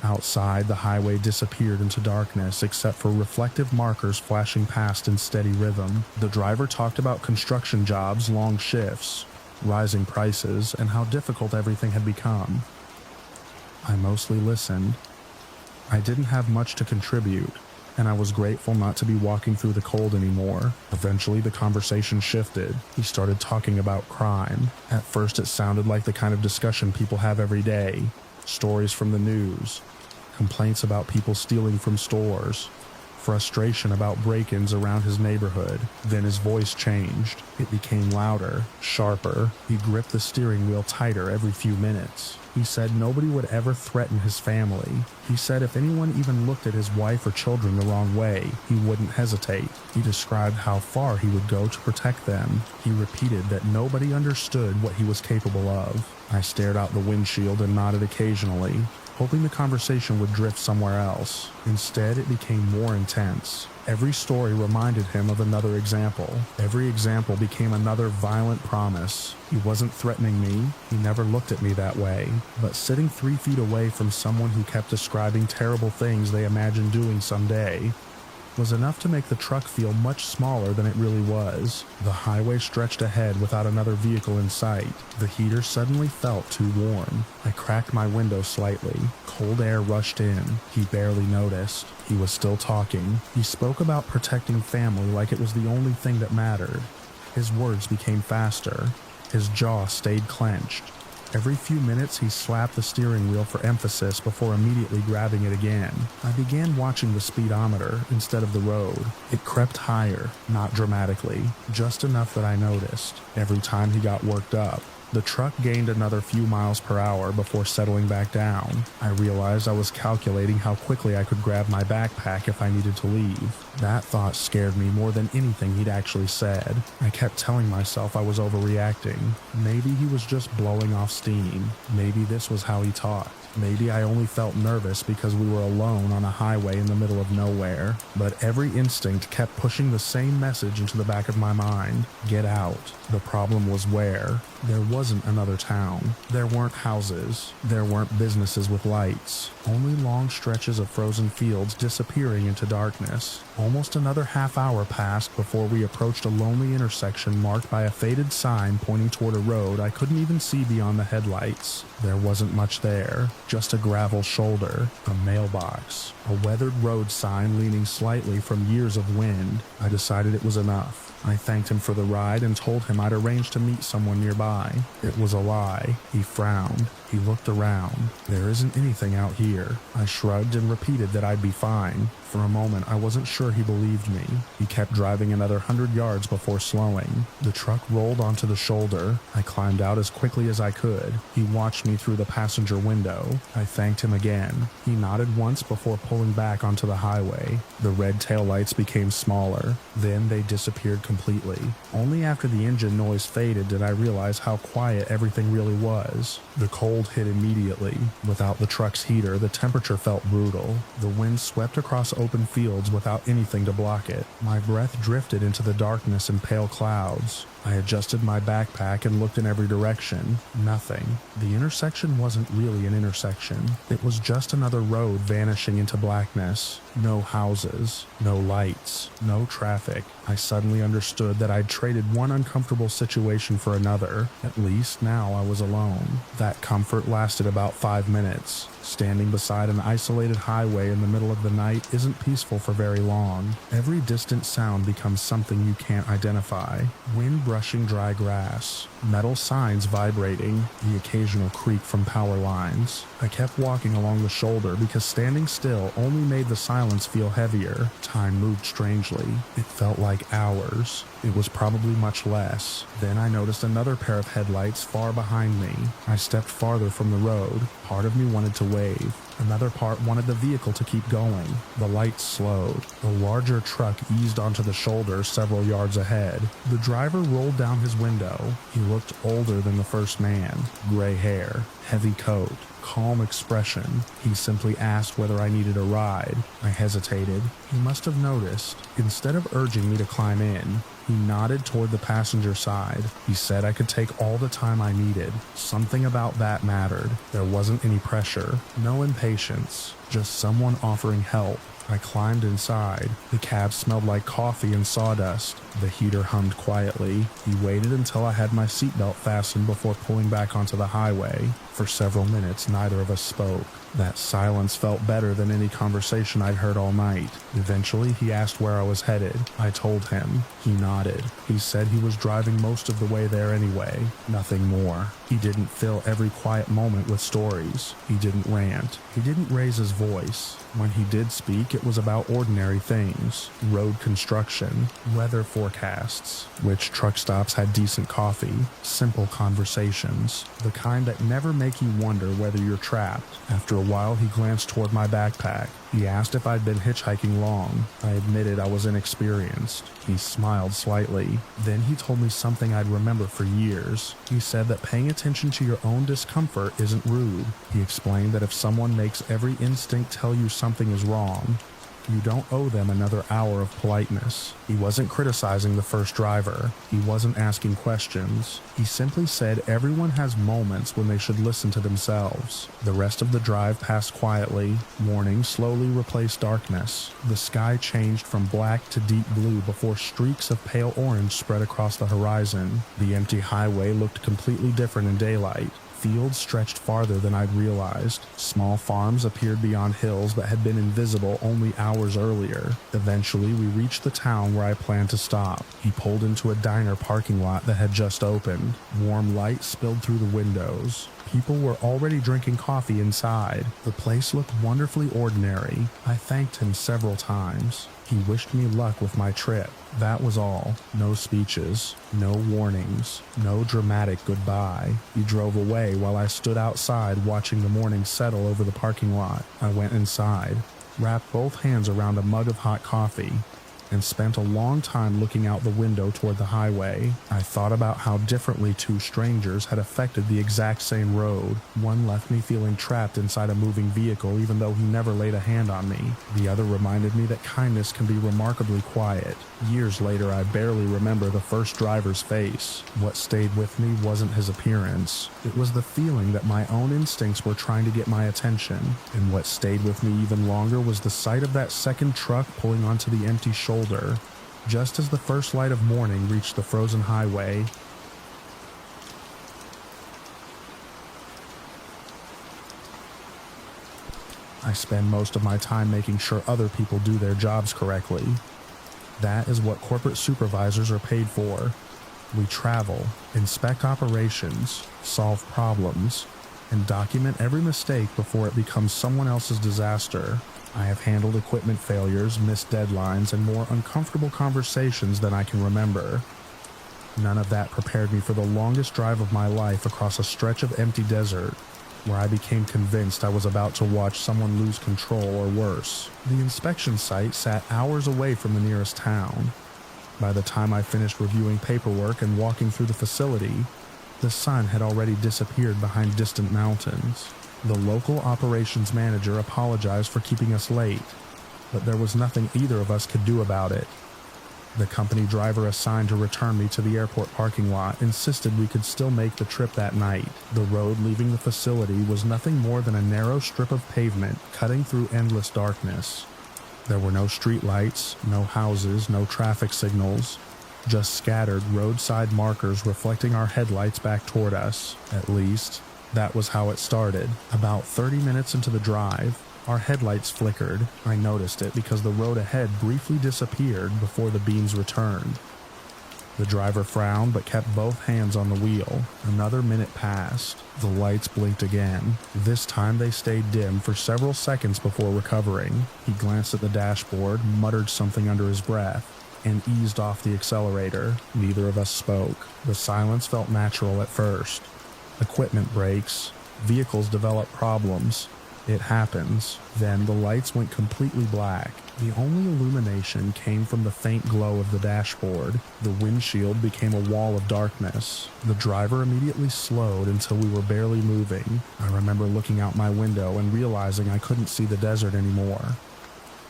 Outside, the highway disappeared into darkness except for reflective markers flashing past in steady rhythm. The driver talked about construction jobs, long shifts, rising prices, and how difficult everything had become. I mostly listened. I didn't have much to contribute, and I was grateful not to be walking through the cold anymore. Eventually, the conversation shifted. He started talking about crime. At first, it sounded like the kind of discussion people have every day. Stories from the news, complaints about people stealing from stores, frustration about break-ins around his neighborhood. Then his voice changed. It became louder, sharper. He gripped the steering wheel tighter every few minutes. He said nobody would ever threaten his family. He said if anyone even looked at his wife or children the wrong way, he wouldn't hesitate. He described how far he would go to protect them. He repeated that nobody understood what he was capable of. I stared out the windshield and nodded occasionally, hoping the conversation would drift somewhere else. Instead, it became more intense. Every story reminded him of another example. Every example became another violent promise. He wasn't threatening me. He never looked at me that way. But sitting 3 feet away from someone who kept describing terrible things they imagined doing someday was enough to make the truck feel much smaller than it really was. The highway stretched ahead without another vehicle in sight. The heater suddenly felt too warm. I cracked my window slightly. Cold air rushed in. He barely noticed. He was still talking. He spoke about protecting family like it was the only thing that mattered. His words became faster. His jaw stayed clenched. Every few minutes, he slapped the steering wheel for emphasis before immediately grabbing it again. I began watching the speedometer instead of the road. It crept higher, not dramatically, just enough that I noticed. Every time he got worked up, the truck gained another few miles per hour before settling back down. I realized I was calculating how quickly I could grab my backpack if I needed to leave. That thought scared me more than anything he'd actually said. I kept telling myself I was overreacting. Maybe he was just blowing off steam. Maybe this was how he talked. Maybe I only felt nervous because we were alone on a highway in the middle of nowhere. But every instinct kept pushing the same message into the back of my mind. Get out. The problem was where? There wasn't another town. There weren't houses. There weren't businesses with lights. Only long stretches of frozen fields disappearing into darkness. Almost another half hour passed before we approached a lonely intersection marked by a faded sign pointing toward a road I couldn't even see beyond the headlights. There wasn't much there, just a gravel shoulder, a mailbox, a weathered road sign leaning slightly from years of wind. I decided it was enough. I thanked him for the ride and told him I'd arranged to meet someone nearby. It was a lie. He frowned. He looked around. There isn't anything out here. I shrugged and repeated that I'd be fine. For a moment, I wasn't sure he believed me. He kept driving another 100 yards before slowing. The truck rolled onto the shoulder. I climbed out as quickly as I could. He watched me through the passenger window. I thanked him again. He nodded once before pulling back onto the highway. The red taillights became smaller. Then they disappeared completely. Only after the engine noise faded did I realize how quiet everything really was. The cold hit immediately. Without the truck's heater, the temperature felt brutal. The wind swept across open fields without anything to block it. My breath drifted into the darkness and pale clouds. I adjusted my backpack and looked in every direction. Nothing. The intersection wasn't really an intersection. It was just another road vanishing into blackness. No houses, no lights, no traffic. I suddenly understood that I'd traded one uncomfortable situation for another. At least now I was alone. That comfort lasted about 5 minutes. Standing beside an isolated highway in the middle of the night isn't peaceful for very long. Every distant sound becomes something you can't identify. Wind brushing dry grass, metal signs vibrating, the occasional creak from power lines. I kept walking along the shoulder because standing still only made the silence feel heavier. Time moved strangely. It felt like hours. It was probably much less. Then I noticed another pair of headlights far behind me. I stepped farther from the road. Part of me wanted to wave. Another part wanted the vehicle to keep going. The lights slowed. The larger truck eased onto the shoulder several yards ahead. The driver rolled down his window. He looked older than the first man. Gray hair, heavy coat, calm expression. He simply asked whether I needed a ride. I hesitated. He must have noticed. Instead of urging me to climb in, he nodded toward the passenger side. He said I could take all the time I needed. Something about that mattered. There wasn't any pressure, no impatience, just someone offering help. I climbed inside. The cab smelled like coffee and sawdust. The heater hummed quietly. He waited until I had my seatbelt fastened before pulling back onto the highway. For several minutes, neither of us spoke. That silence felt better than any conversation I'd heard all night. Eventually, he asked where I was headed. I told him. He nodded. He said he was driving most of the way there anyway. Nothing more. He didn't fill every quiet moment with stories. He didn't rant. He didn't raise his voice. When he did speak, it was about ordinary things. Road construction, weather forecasts, which truck stops had decent coffee, simple conversations, the kind that never make you wonder whether you're trapped. After a while, he glanced toward my backpack. He asked if I'd been hitchhiking long. I admitted I was inexperienced. He smiled slightly. Then he told me something I'd remember for years. He said that paying attention to your own discomfort isn't rude. He explained that if someone makes every instinct tell you something is wrong, you don't owe them another hour of politeness. He wasn't criticizing the first driver. He wasn't asking questions. He simply said everyone has moments when they should listen to themselves. The rest of the drive passed quietly. Morning slowly replaced darkness. The sky changed from black to deep blue before streaks of pale orange spread across the horizon. The empty highway looked completely different in daylight. Fields stretched farther than I'd realized. Small farms appeared beyond hills that had been invisible only hours earlier. Eventually, we reached the town where I planned to stop. He pulled into a diner parking lot that had just opened. Warm light spilled through the windows. People were already drinking coffee inside. The place looked wonderfully ordinary. I thanked him several times. He wished me luck with my trip. That was all. No speeches, no warnings, no dramatic goodbye. He drove away while I stood outside watching the morning settle over the parking lot. I went inside, wrapped both hands around a mug of hot coffee, and spent a long time looking out the window toward the highway. I thought about how differently two strangers had affected the exact same road. One left me feeling trapped inside a moving vehicle even though he never laid a hand on me. The other reminded me that kindness can be remarkably quiet. Years later, I barely remember the first driver's face. What stayed with me wasn't his appearance. It was the feeling that my own instincts were trying to get my attention. And what stayed with me even longer was the sight of that second truck pulling onto the empty shoulder. Just as the first light of morning reached the frozen highway, I spend most of my time making sure other people do their jobs correctly. That is what corporate supervisors are paid for. We travel, inspect operations, solve problems, and document every mistake before it becomes someone else's disaster. I have handled equipment failures, missed deadlines, and more uncomfortable conversations than I can remember. None of that prepared me for the longest drive of my life across a stretch of empty desert, where I became convinced I was about to watch someone lose control or worse. The inspection site sat hours away from the nearest town. By the time I finished reviewing paperwork and walking through the facility, the sun had already disappeared behind distant mountains. The local operations manager apologized for keeping us late, but there was nothing either of us could do about it. The company driver assigned to return me to the airport parking lot insisted we could still make the trip that night. The road leaving the facility was nothing more than a narrow strip of pavement cutting through endless darkness. There were no streetlights, no houses, no traffic signals, just scattered roadside markers reflecting our headlights back toward us. At least, that was how it started. About 30 minutes into the drive, our headlights flickered. I noticed it because the road ahead briefly disappeared before the beams returned. The driver frowned but kept both hands on the wheel. Another minute passed. The lights blinked again. This time they stayed dim for several seconds before recovering. He glanced at the dashboard, muttered something under his breath, and eased off the accelerator. Neither of us spoke. The silence felt natural at first. Equipment breaks. Vehicles develop problems. It happens. Then the lights went completely black. The only illumination came from the faint glow of the dashboard. The windshield became a wall of darkness. The driver immediately slowed until we were barely moving. I remember looking out my window and realizing I couldn't see the desert anymore.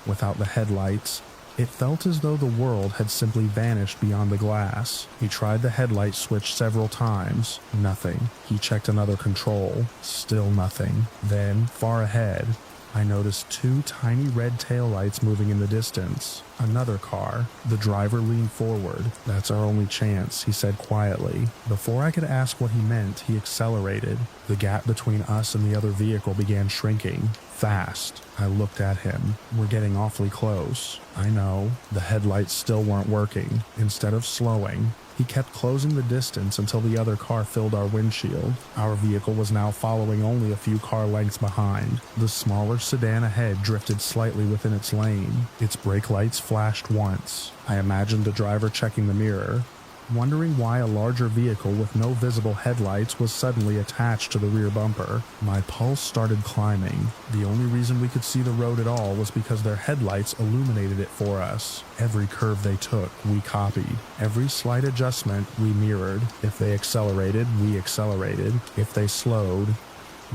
Without the headlights, it felt as though the world had simply vanished beyond the glass. He tried the headlight switch several times. Nothing. He checked another control. Still nothing. Then, far ahead, I noticed two tiny red taillights moving in the distance. Another car. The driver leaned forward. "That's our only chance," he said quietly. Before I could ask what he meant, he accelerated. The gap between us and the other vehicle began shrinking. Fast. I looked at him. "We're getting awfully close." I know. The headlights still weren't working. Instead of slowing, he kept closing the distance until the other car filled our windshield. Our vehicle was now following only a few car lengths behind. The smaller sedan ahead drifted slightly within its lane. Its brake lights flashed once. I imagined the driver checking the mirror, wondering why a larger vehicle with no visible headlights was suddenly attached to the rear bumper. My pulse started climbing. The only reason we could see the road at all was because their headlights illuminated it for us. Every curve they took, we copied. Every slight adjustment, we mirrored. If they accelerated, we accelerated. If they slowed,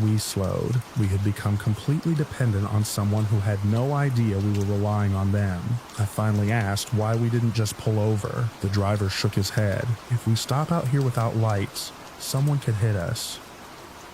we slowed. We had become completely dependent on someone who had no idea we were relying on them. I finally asked why we didn't just pull over. The driver shook his head. "If we stop out here without lights, someone could hit us.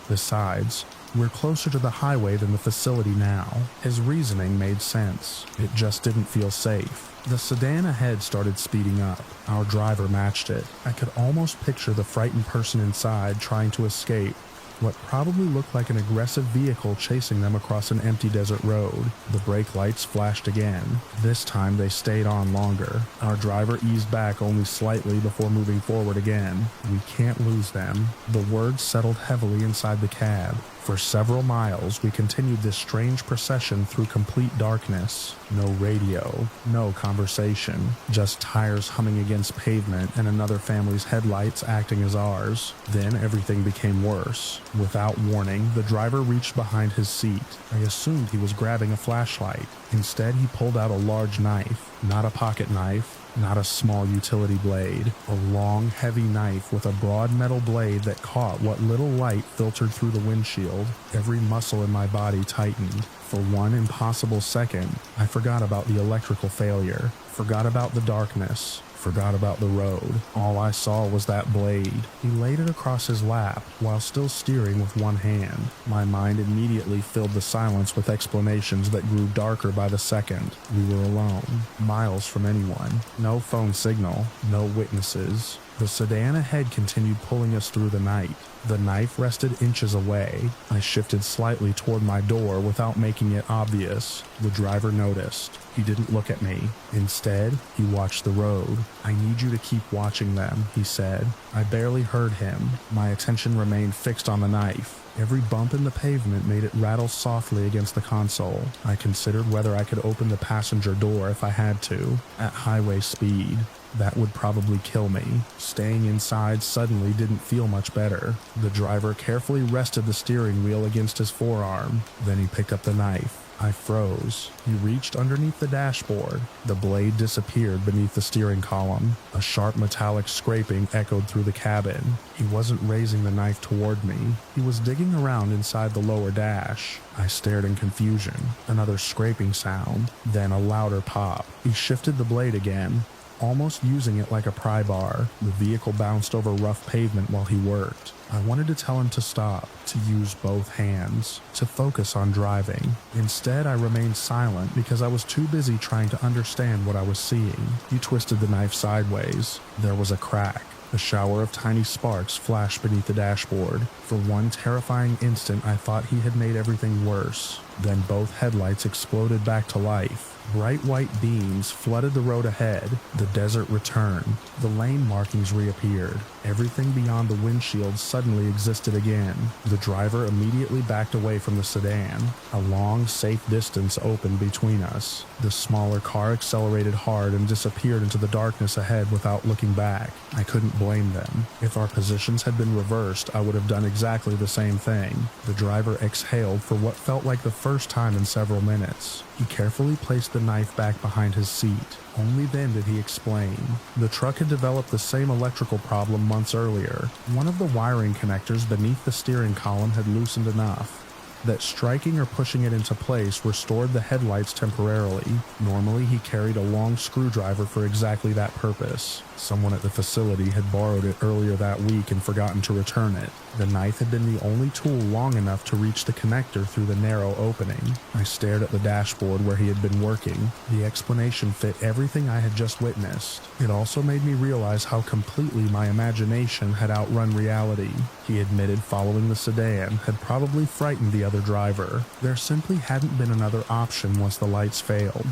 Besides, we're closer to the highway than the facility now." His reasoning made sense. It just didn't feel safe. The sedan ahead started speeding up. Our driver matched it. I could almost picture the frightened person inside trying to escape. What probably looked like an aggressive vehicle chasing them across an empty desert road. The brake lights flashed again. This time they stayed on longer. Our driver eased back only slightly before moving forward again. "We can't lose them." The words settled heavily inside the cab. For several miles, we continued this strange procession through complete darkness. No radio, no conversation, just tires humming against pavement and another family's headlights acting as ours. Then everything became worse. Without warning, the driver reached behind his seat. I assumed he was grabbing a flashlight. Instead, he pulled out a large knife. Not a pocket knife, not a small utility blade. A long, heavy knife with a broad metal blade that caught what little light filtered through the windshield. Every muscle in my body tightened. For one impossible second, I forgot about the electrical failure, forgot about the darkness, forgot about the road. All I saw was that blade. He laid it across his lap while still steering with one hand. My mind immediately filled the silence with explanations that grew darker by the second. We were alone, miles from anyone. No phone signal, no witnesses. The sedan ahead continued pulling us through the night. The knife rested inches away. I shifted slightly toward my door without making it obvious. The driver noticed. He didn't look at me. Instead, he watched the road. "I need you to keep watching them," he said. I barely heard him. My attention remained fixed on the knife. Every bump in the pavement made it rattle softly against the console. I considered whether I could open the passenger door if I had to, at highway speed. That would probably kill me. Staying inside suddenly didn't feel much better. The driver carefully rested the steering wheel against his forearm. Then he picked up the knife. I froze. He reached underneath the dashboard. The blade disappeared beneath the steering column. A sharp metallic scraping echoed through the cabin. He wasn't raising the knife toward me. He was digging around inside the lower dash. I stared in confusion. Another scraping sound, then a louder pop. He shifted the blade again. almost using it like a pry bar. The vehicle bounced over rough pavement while he worked. I wanted to tell him to stop, to use both hands, to focus on driving. Instead, I remained silent because I was too busy trying to understand what I was seeing. He twisted the knife sideways. There was a crack. A shower of tiny sparks flashed beneath the dashboard. For one terrifying instant, I thought he had made everything worse. Then both headlights exploded back to life. Bright white beams flooded the road ahead. The desert returned. The lane markings reappeared. Everything beyond the windshield suddenly existed again. The driver immediately backed away from the sedan. A long, safe distance opened between us. The smaller car accelerated hard and disappeared into the darkness ahead without looking back. I couldn't blame them. If our positions had been reversed, I would have done exactly the same thing. The driver exhaled for what felt like the first time in several minutes. He carefully placed the knife back behind his seat. Only then did he explain. The truck had developed the same electrical problem months earlier. One of the wiring connectors beneath the steering column had loosened enough that striking or pushing it into place restored the headlights temporarily. Normally, he carried a long screwdriver for exactly that purpose. Someone at the facility had borrowed it earlier that week and forgotten to return it. The knife had been the only tool long enough to reach the connector through the narrow opening. I stared at the dashboard where he had been working. The explanation fit everything I had just witnessed. It also made me realize how completely my imagination had outrun reality. He admitted following the sedan had probably frightened the other driver. There simply hadn't been another option once the lights failed.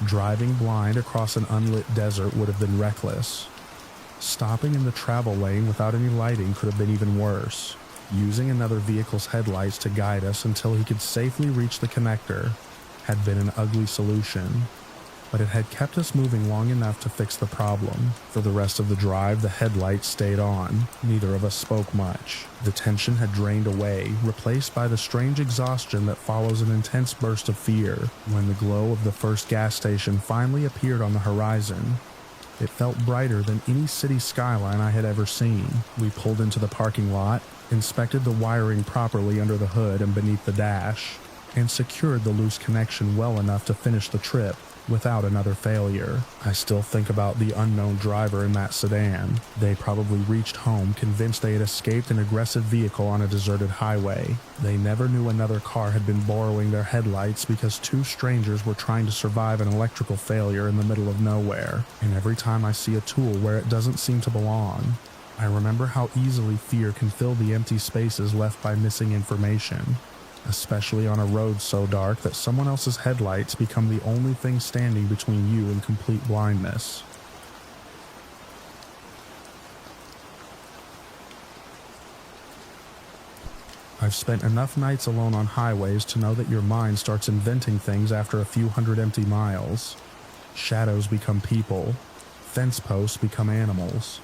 Driving blind across an unlit desert would have been reckless. Stopping in the travel lane without any lighting could have been even worse. Using another vehicle's headlights to guide us until he could safely reach the connector had been an ugly solution, but it had kept us moving long enough to fix the problem. For the rest of the drive, the headlights stayed on. Neither of us spoke much. The tension had drained away, replaced by the strange exhaustion that follows an intense burst of fear. When the glow of the first gas station finally appeared on the horizon, it felt brighter than any city skyline I had ever seen. We pulled into the parking lot, inspected the wiring properly under the hood and beneath the dash, and secured the loose connection well enough to finish the trip without another failure. I still think about the unknown driver in that sedan. They probably reached home convinced they had escaped an aggressive vehicle on a deserted highway. They never knew another car had been borrowing their headlights because two strangers were trying to survive an electrical failure in the middle of nowhere. And every time I see a tool where it doesn't seem to belong, I remember how easily fear can fill the empty spaces left by missing information, especially on a road so dark that someone else's headlights become the only thing standing between you and complete blindness. I've spent enough nights alone on highways to know that your mind starts inventing things after a few hundred empty miles. Shadows become people. Fence posts become animals.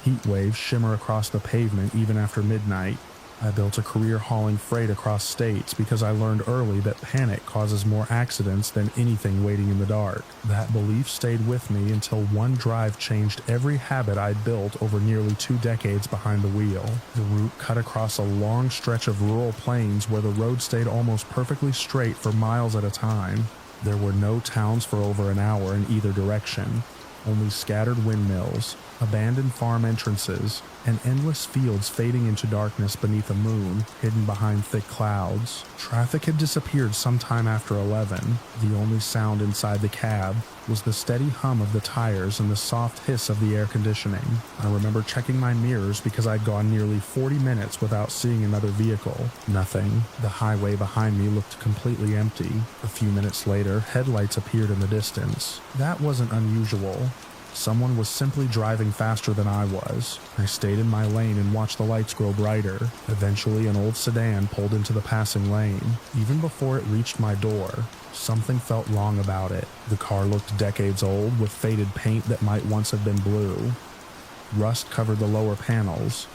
Heat waves shimmer across the pavement even after midnight. I built a career hauling freight across states because I learned early that panic causes more accidents than anything waiting in the dark. That belief stayed with me until one drive changed every habit I'd built over nearly 2 decades behind the wheel. The route cut across a long stretch of rural plains where the road stayed almost perfectly straight for miles at a time. There were no towns for over an hour in either direction, only scattered windmills, abandoned farm entrances, and endless fields fading into darkness beneath a moon hidden behind thick clouds. Traffic had disappeared sometime after 11. The only sound inside the cab was the steady hum of the tires and the soft hiss of the air conditioning. I remember checking my mirrors because I'd gone nearly 40 minutes without seeing another vehicle. Nothing. The highway behind me looked completely empty. A few minutes later, headlights appeared in the distance. That wasn't unusual. Someone was simply driving faster than I was. I stayed in my lane and watched the lights grow brighter. Eventually, an old sedan pulled into the passing lane. Even before it reached my door, something felt wrong about it. The car looked decades old, with faded paint that might once have been blue. Rust covered the lower panels.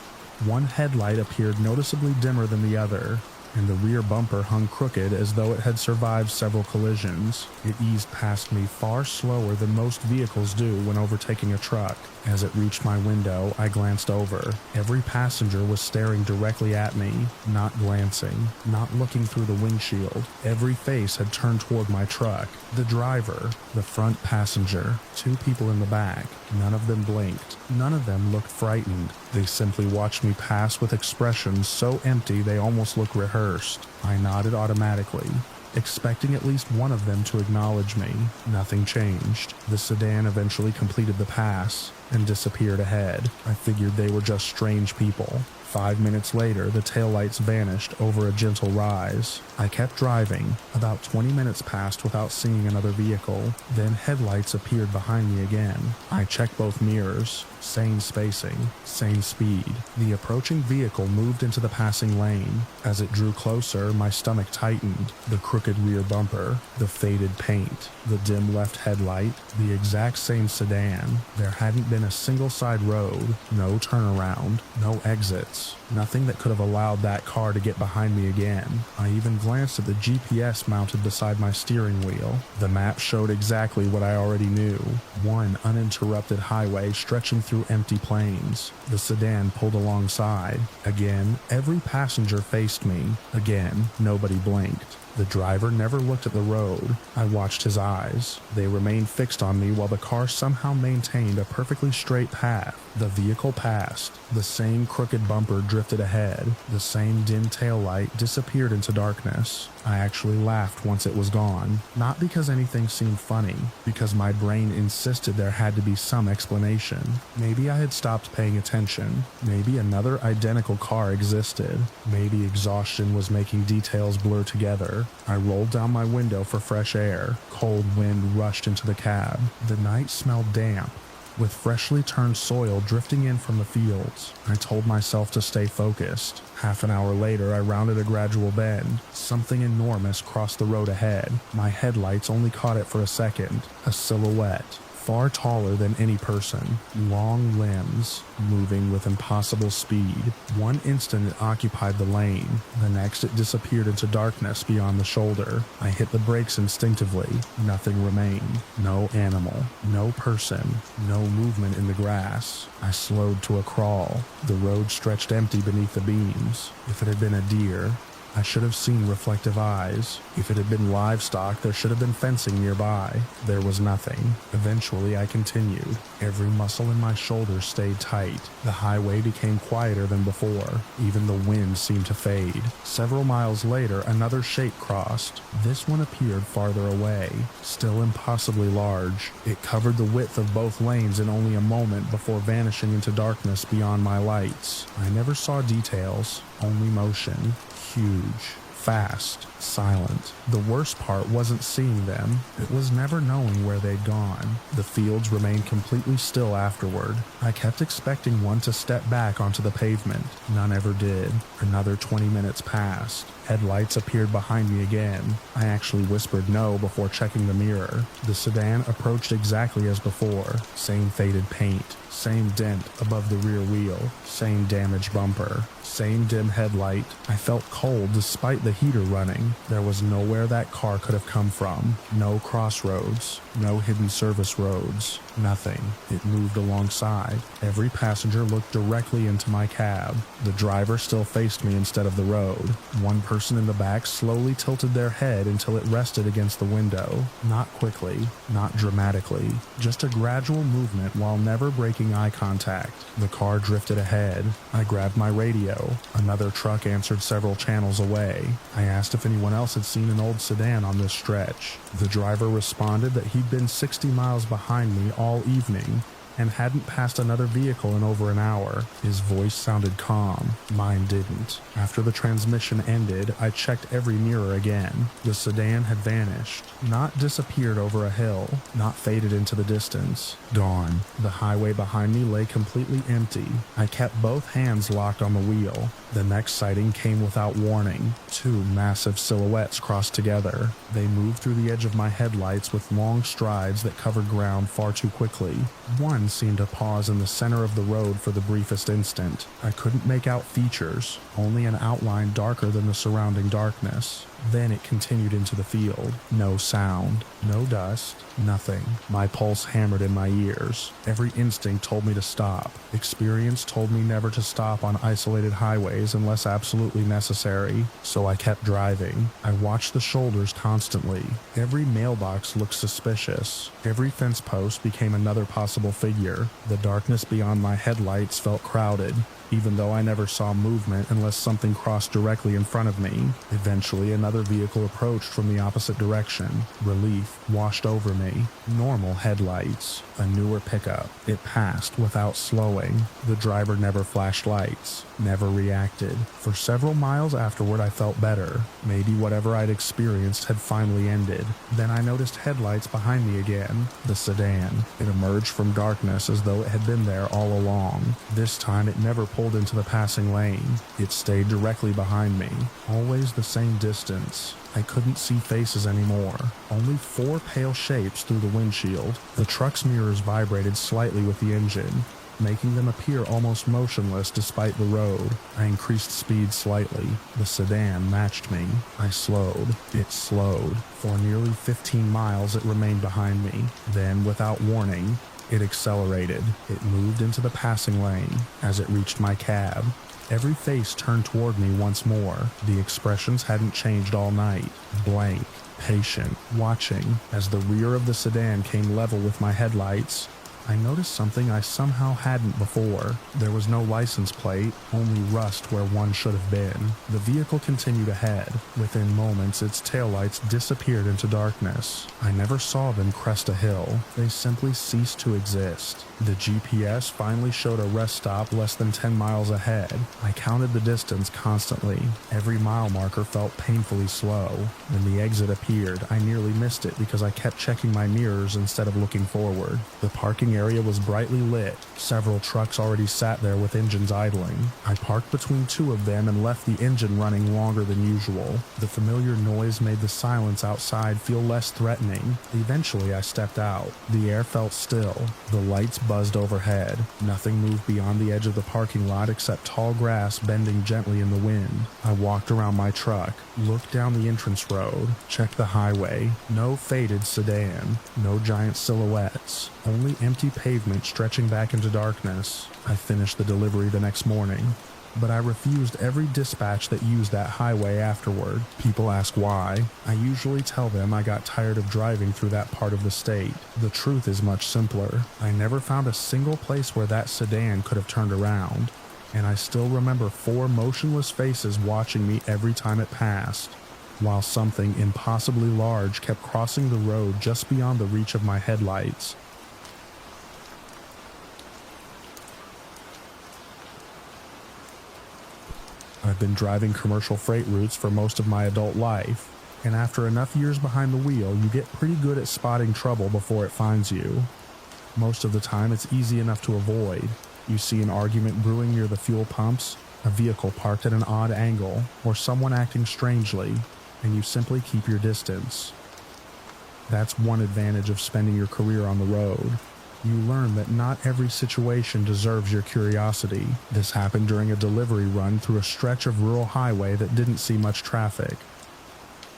One headlight appeared noticeably dimmer than the other. and the rear bumper hung crooked as though it had survived several collisions. It eased past me far slower than most vehicles do when overtaking a truck. As it reached my window, I glanced over. Every passenger was staring directly at me, not glancing, not looking through the windshield. Every face had turned toward my truck. The driver, the front passenger, two people in the back. None of them blinked. None of them looked frightened. They simply watched me pass with expressions so empty they almost looked rehearsed. I nodded automatically, expecting at least one of them to acknowledge me. Nothing changed. The sedan eventually completed the pass and disappeared ahead. I figured they were just strange people. 5 minutes later, the taillights vanished over a gentle rise. I kept driving. About 20 minutes passed without seeing another vehicle. Then headlights appeared behind me again. I checked both mirrors. Same spacing, same speed. The approaching vehicle moved into the passing lane. As it drew closer, my stomach tightened. The crooked rear bumper, the faded paint, the dim left headlight, the exact same sedan. There hadn't been a single side road, no turnaround, no exits. Nothing that could have allowed that car to get behind me again. I even glanced at the GPS mounted beside my steering wheel. The map showed exactly what I already knew. One uninterrupted highway stretching through empty plains. The sedan pulled alongside. Again, every passenger faced me. Again, nobody blinked. The driver never looked at the road. I watched his eyes. They remained fixed on me while the car somehow maintained a perfectly straight path. The vehicle passed. The same crooked bumper drifted ahead. The same dim taillight disappeared into darkness. I actually laughed once it was gone. Not because anything seemed funny, because my brain insisted there had to be some explanation. Maybe I had stopped paying attention. Maybe another identical car existed. Maybe exhaustion was making details blur together. I rolled down my window for fresh air. Cold wind rushed into the cab. The night smelled damp, with freshly turned soil drifting in from the fields. I told myself to stay focused. Half an hour later, I rounded a gradual bend. Something enormous crossed the road ahead. My headlights only caught it for a second. A silhouette, far taller than any person, long limbs, moving with impossible speed. One instant it occupied the lane, the next it disappeared into darkness beyond the shoulder. I hit the brakes instinctively. Nothing remained. No animal, no person, no movement in the grass. I slowed to a crawl. The road stretched empty beneath the beams. If it had been a deer, I should have seen reflective eyes. If it had been livestock, there should have been fencing nearby. There was nothing. Eventually, I continued. Every muscle in my shoulders stayed tight. The highway became quieter than before. Even the wind seemed to fade. Several miles later, another shape crossed. This one appeared farther away, still impossibly large. It covered the width of both lanes in only a moment before vanishing into darkness beyond my lights. I never saw details, only motion. Huge, fast, silent. The worst part wasn't seeing them. It was never knowing where they'd gone. The fields remained completely still afterward. I kept expecting one to step back onto the pavement. None ever did. Another 20 minutes passed. Headlights appeared behind me again. I actually whispered no before checking the mirror. The sedan approached exactly as before. Same faded paint. Same dent above the rear wheel. Same damaged bumper. Same dim headlight. I felt cold despite the heater running. There was nowhere that car could have come from. No crossroads. No hidden service roads. Nothing. It moved alongside. Every passenger looked directly into my cab. The driver still faced me instead of the road. One person in the back slowly tilted their head until it rested against the window. Not quickly, not dramatically, just a gradual movement while never breaking eye contact. The car drifted ahead. I grabbed my radio. Another truck answered several channels away. I asked if anyone else had seen an old sedan on this stretch. The driver responded that he'd been 60 miles behind me all evening and hadn't passed another vehicle in over an hour. His voice sounded calm. Mine didn't. After the transmission ended, I checked every mirror again. The sedan had vanished. Not disappeared over a hill. Not faded into the distance. Gone. The highway behind me lay completely empty. I kept both hands locked on the wheel. The next sighting came without warning. Two massive silhouettes crossed together. They moved through the edge of my headlights with long strides that covered ground far too quickly. One sedan seemed to pause in the center of the road for the briefest instant. I couldn't make out features, only an outline darker than the surrounding darkness. Then it continued into the field. No sound, no dust, nothing. My pulse hammered in my ears. Every instinct told me to stop. Experience told me never to stop on isolated highways unless absolutely necessary, so I kept driving. I watched the shoulders constantly. Every mailbox looked suspicious. Every fence post became another possible figure. The darkness beyond my headlights felt crowded, even though I never saw movement unless something crossed directly in front of me. Eventually, another vehicle approached from the opposite direction. Relief washed over me. Normal headlights. A newer pickup. It passed without slowing. The driver never flashed lights, never reacted. For several miles afterward, I felt better. Maybe whatever I'd experienced had finally ended. Then I noticed headlights behind me again. The sedan. It emerged from darkness as though it had been there all along. This time, it never pulled into the passing lane. It stayed directly behind me. Always the same distance. I couldn't see faces anymore. Only 4 pale shapes through the windshield. The truck's mirrors vibrated slightly with the engine, making them appear almost motionless despite the road. I increased speed slightly. The sedan matched me. I slowed. It slowed. For nearly 15 miles it remained behind me. Then, without warning, it accelerated. It moved into the passing lane. As it reached my cab, every face turned toward me once more. The expressions hadn't changed all night. Blank, patient, watching. As the rear of the sedan came level with my headlights, I noticed something I somehow hadn't before. There was no license plate, only rust where one should have been. The vehicle continued ahead. Within moments, its taillights disappeared into darkness. I never saw them crest a hill. They simply ceased to exist. The GPS finally showed a rest stop less than 10 miles ahead. I counted the distance constantly. Every mile marker felt painfully slow. When the exit appeared, I nearly missed it because I kept checking my mirrors instead of looking forward. The parking area was brightly lit. Several trucks already sat there with engines idling. I parked between 2 of them and left the engine running longer than usual. The familiar noise made the silence outside feel less threatening. Eventually, I stepped out. The air felt still. The lights buzzed overhead. Nothing moved beyond the edge of the parking lot except tall grass bending gently in the wind. I walked around my truck, looked down the entrance road, checked the highway. No faded sedan, no giant silhouettes, only empty pavement stretching back into darkness. I finished the delivery the next morning, but I refused every dispatch that used that highway afterward. People ask why. I usually tell them I got tired of driving through that part of the state. The truth is much simpler. I never found a single place where that sedan could have turned around, and I still remember 4 motionless faces watching me every time it passed, while something impossibly large kept crossing the road just beyond the reach of my headlights. I've been driving commercial freight routes for most of my adult life, and after enough years behind the wheel, you get pretty good at spotting trouble before it finds you. Most of the time, it's easy enough to avoid. You see an argument brewing near the fuel pumps, a vehicle parked at an odd angle, or someone acting strangely, and you simply keep your distance. That's one advantage of spending your career on the road. You learn that not every situation deserves your curiosity. This happened during a delivery run through a stretch of rural highway that didn't see much traffic.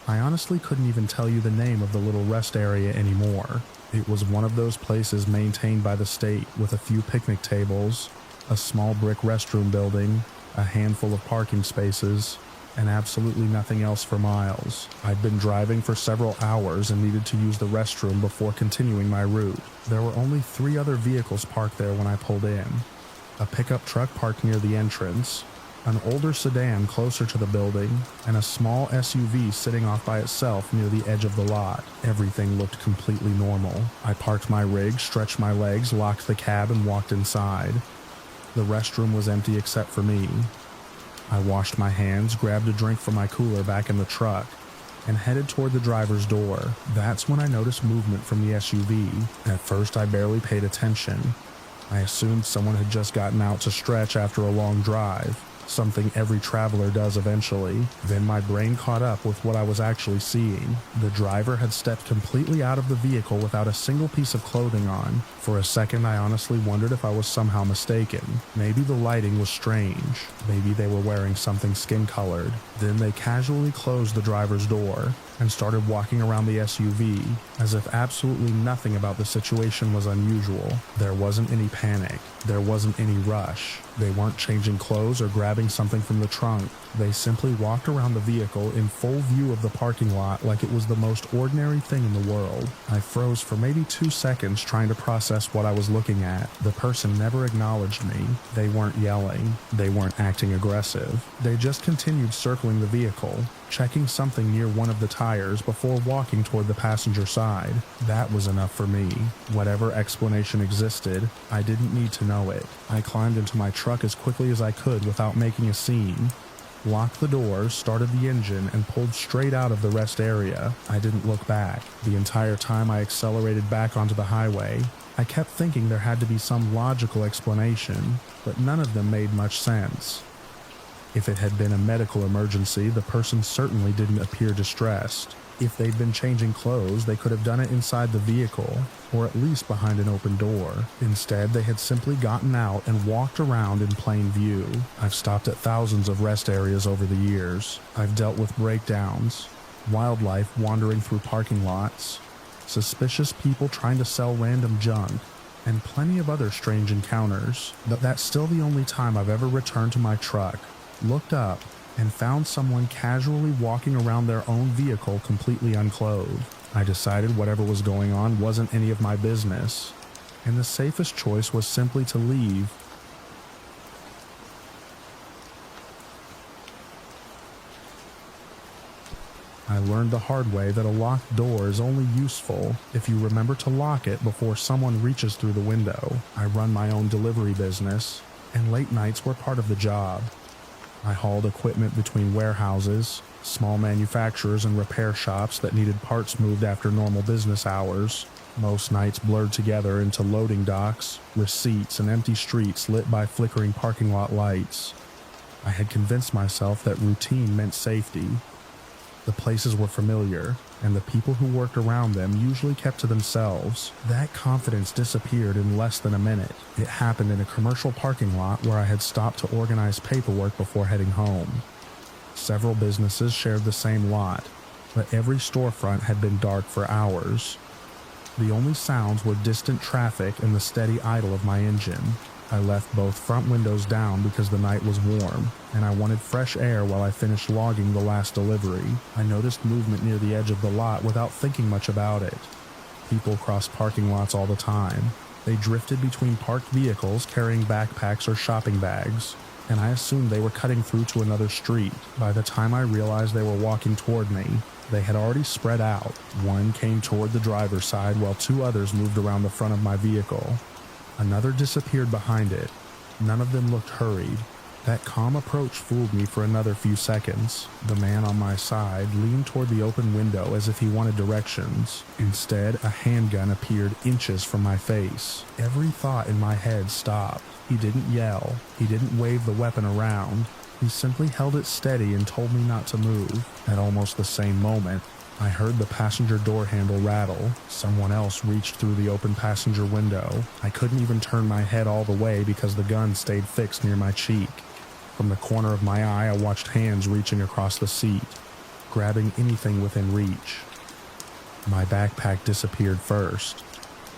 I honestly couldn't even tell you the name of the little rest area anymore. It was one of those places maintained by the state with a few picnic tables, a small brick restroom building, a handful of parking spaces, and absolutely nothing else for miles. I'd been driving for several hours and needed to use the restroom before continuing my route. There were only 3 other vehicles parked there when I pulled in. A pickup truck parked near the entrance, an older sedan closer to the building, and a small SUV sitting off by itself near the edge of the lot. Everything looked completely normal. I parked my rig, stretched my legs, locked the cab, and walked inside. The restroom was empty except for me. I washed my hands, grabbed a drink from my cooler back in the truck, and headed toward the driver's door. That's when I noticed movement from the SUV. At first, I barely paid attention. I assumed someone had just gotten out to stretch after a long drive. something every traveler does eventually. Then my brain caught up with what I was actually seeing. The driver had stepped completely out of the vehicle without a single piece of clothing on. For a second, I honestly wondered if I was somehow mistaken. Maybe the lighting was strange. Maybe they were wearing something skin-colored. Then they casually closed the driver's door and started walking around the SUV as if absolutely nothing about the situation was unusual. There wasn't any panic. There wasn't any rush. They weren't changing clothes or grabbing something from the trunk. They simply walked around the vehicle in full view of the parking lot like it was the most ordinary thing in the world. I froze for maybe 2 seconds trying to process what I was looking at. The person never acknowledged me. They weren't yelling. They weren't acting aggressive. They just continued circling the vehicle, checking something near one of the tires before walking toward the passenger side. That was enough for me. Whatever explanation existed, I didn't need to know it. I climbed into my truck as quickly as I could without making a scene, locked the doors, started the engine, and pulled straight out of the rest area. I didn't look back. The entire time I accelerated back onto the highway. I kept thinking there had to be some logical explanation, but none of them made much sense. If it had been a medical emergency, the person certainly didn't appear distressed. If they'd been changing clothes, they could have done it inside the vehicle, or at least behind an open door. Instead, they had simply gotten out and walked around in plain view. I've stopped at thousands of rest areas over the years. I've dealt with breakdowns, wildlife wandering through parking lots, suspicious people trying to sell random junk, and plenty of other strange encounters. But that's still the only time I've ever returned to my truck, looked up, and found someone casually walking around their own vehicle completely unclothed. I decided whatever was going on wasn't any of my business, and the safest choice was simply to leave. I learned the hard way that a locked door is only useful if you remember to lock it before someone reaches through the window. I run my own delivery business, and late nights were part of the job. I hauled equipment between warehouses, small manufacturers and repair shops that needed parts moved after normal business hours. Most nights blurred together into loading docks, receipts, and empty streets lit by flickering parking lot lights. I had convinced myself that routine meant safety. The places were familiar, and the people who worked around them usually kept to themselves. That confidence disappeared in less than a minute. It happened in a commercial parking lot where I had stopped to organize paperwork before heading home. Several businesses shared the same lot, but every storefront had been dark for hours. The only sounds were distant traffic and the steady idle of my engine. I left both front windows down because the night was warm, and I wanted fresh air while I finished logging the last delivery. I noticed movement near the edge of the lot without thinking much about it. People crossed parking lots all the time. They drifted between parked vehicles carrying backpacks or shopping bags, and I assumed they were cutting through to another street. By the time I realized they were walking toward me, they had already spread out. One came toward the driver's side while 2 others moved around the front of my vehicle. Another disappeared behind it. None of them looked hurried. That calm approach fooled me for another few seconds. The man on my side leaned toward the open window as if he wanted directions. Instead, a handgun appeared inches from my face. Every thought in my head stopped. He didn't yell. He didn't wave the weapon around. He simply held it steady and told me not to move. At almost the same moment, I heard the passenger door handle rattle. Someone else reached through the open passenger window. I couldn't even turn my head all the way because the gun stayed fixed near my cheek. From the corner of my eye, I watched hands reaching across the seat, grabbing anything within reach. My backpack disappeared first.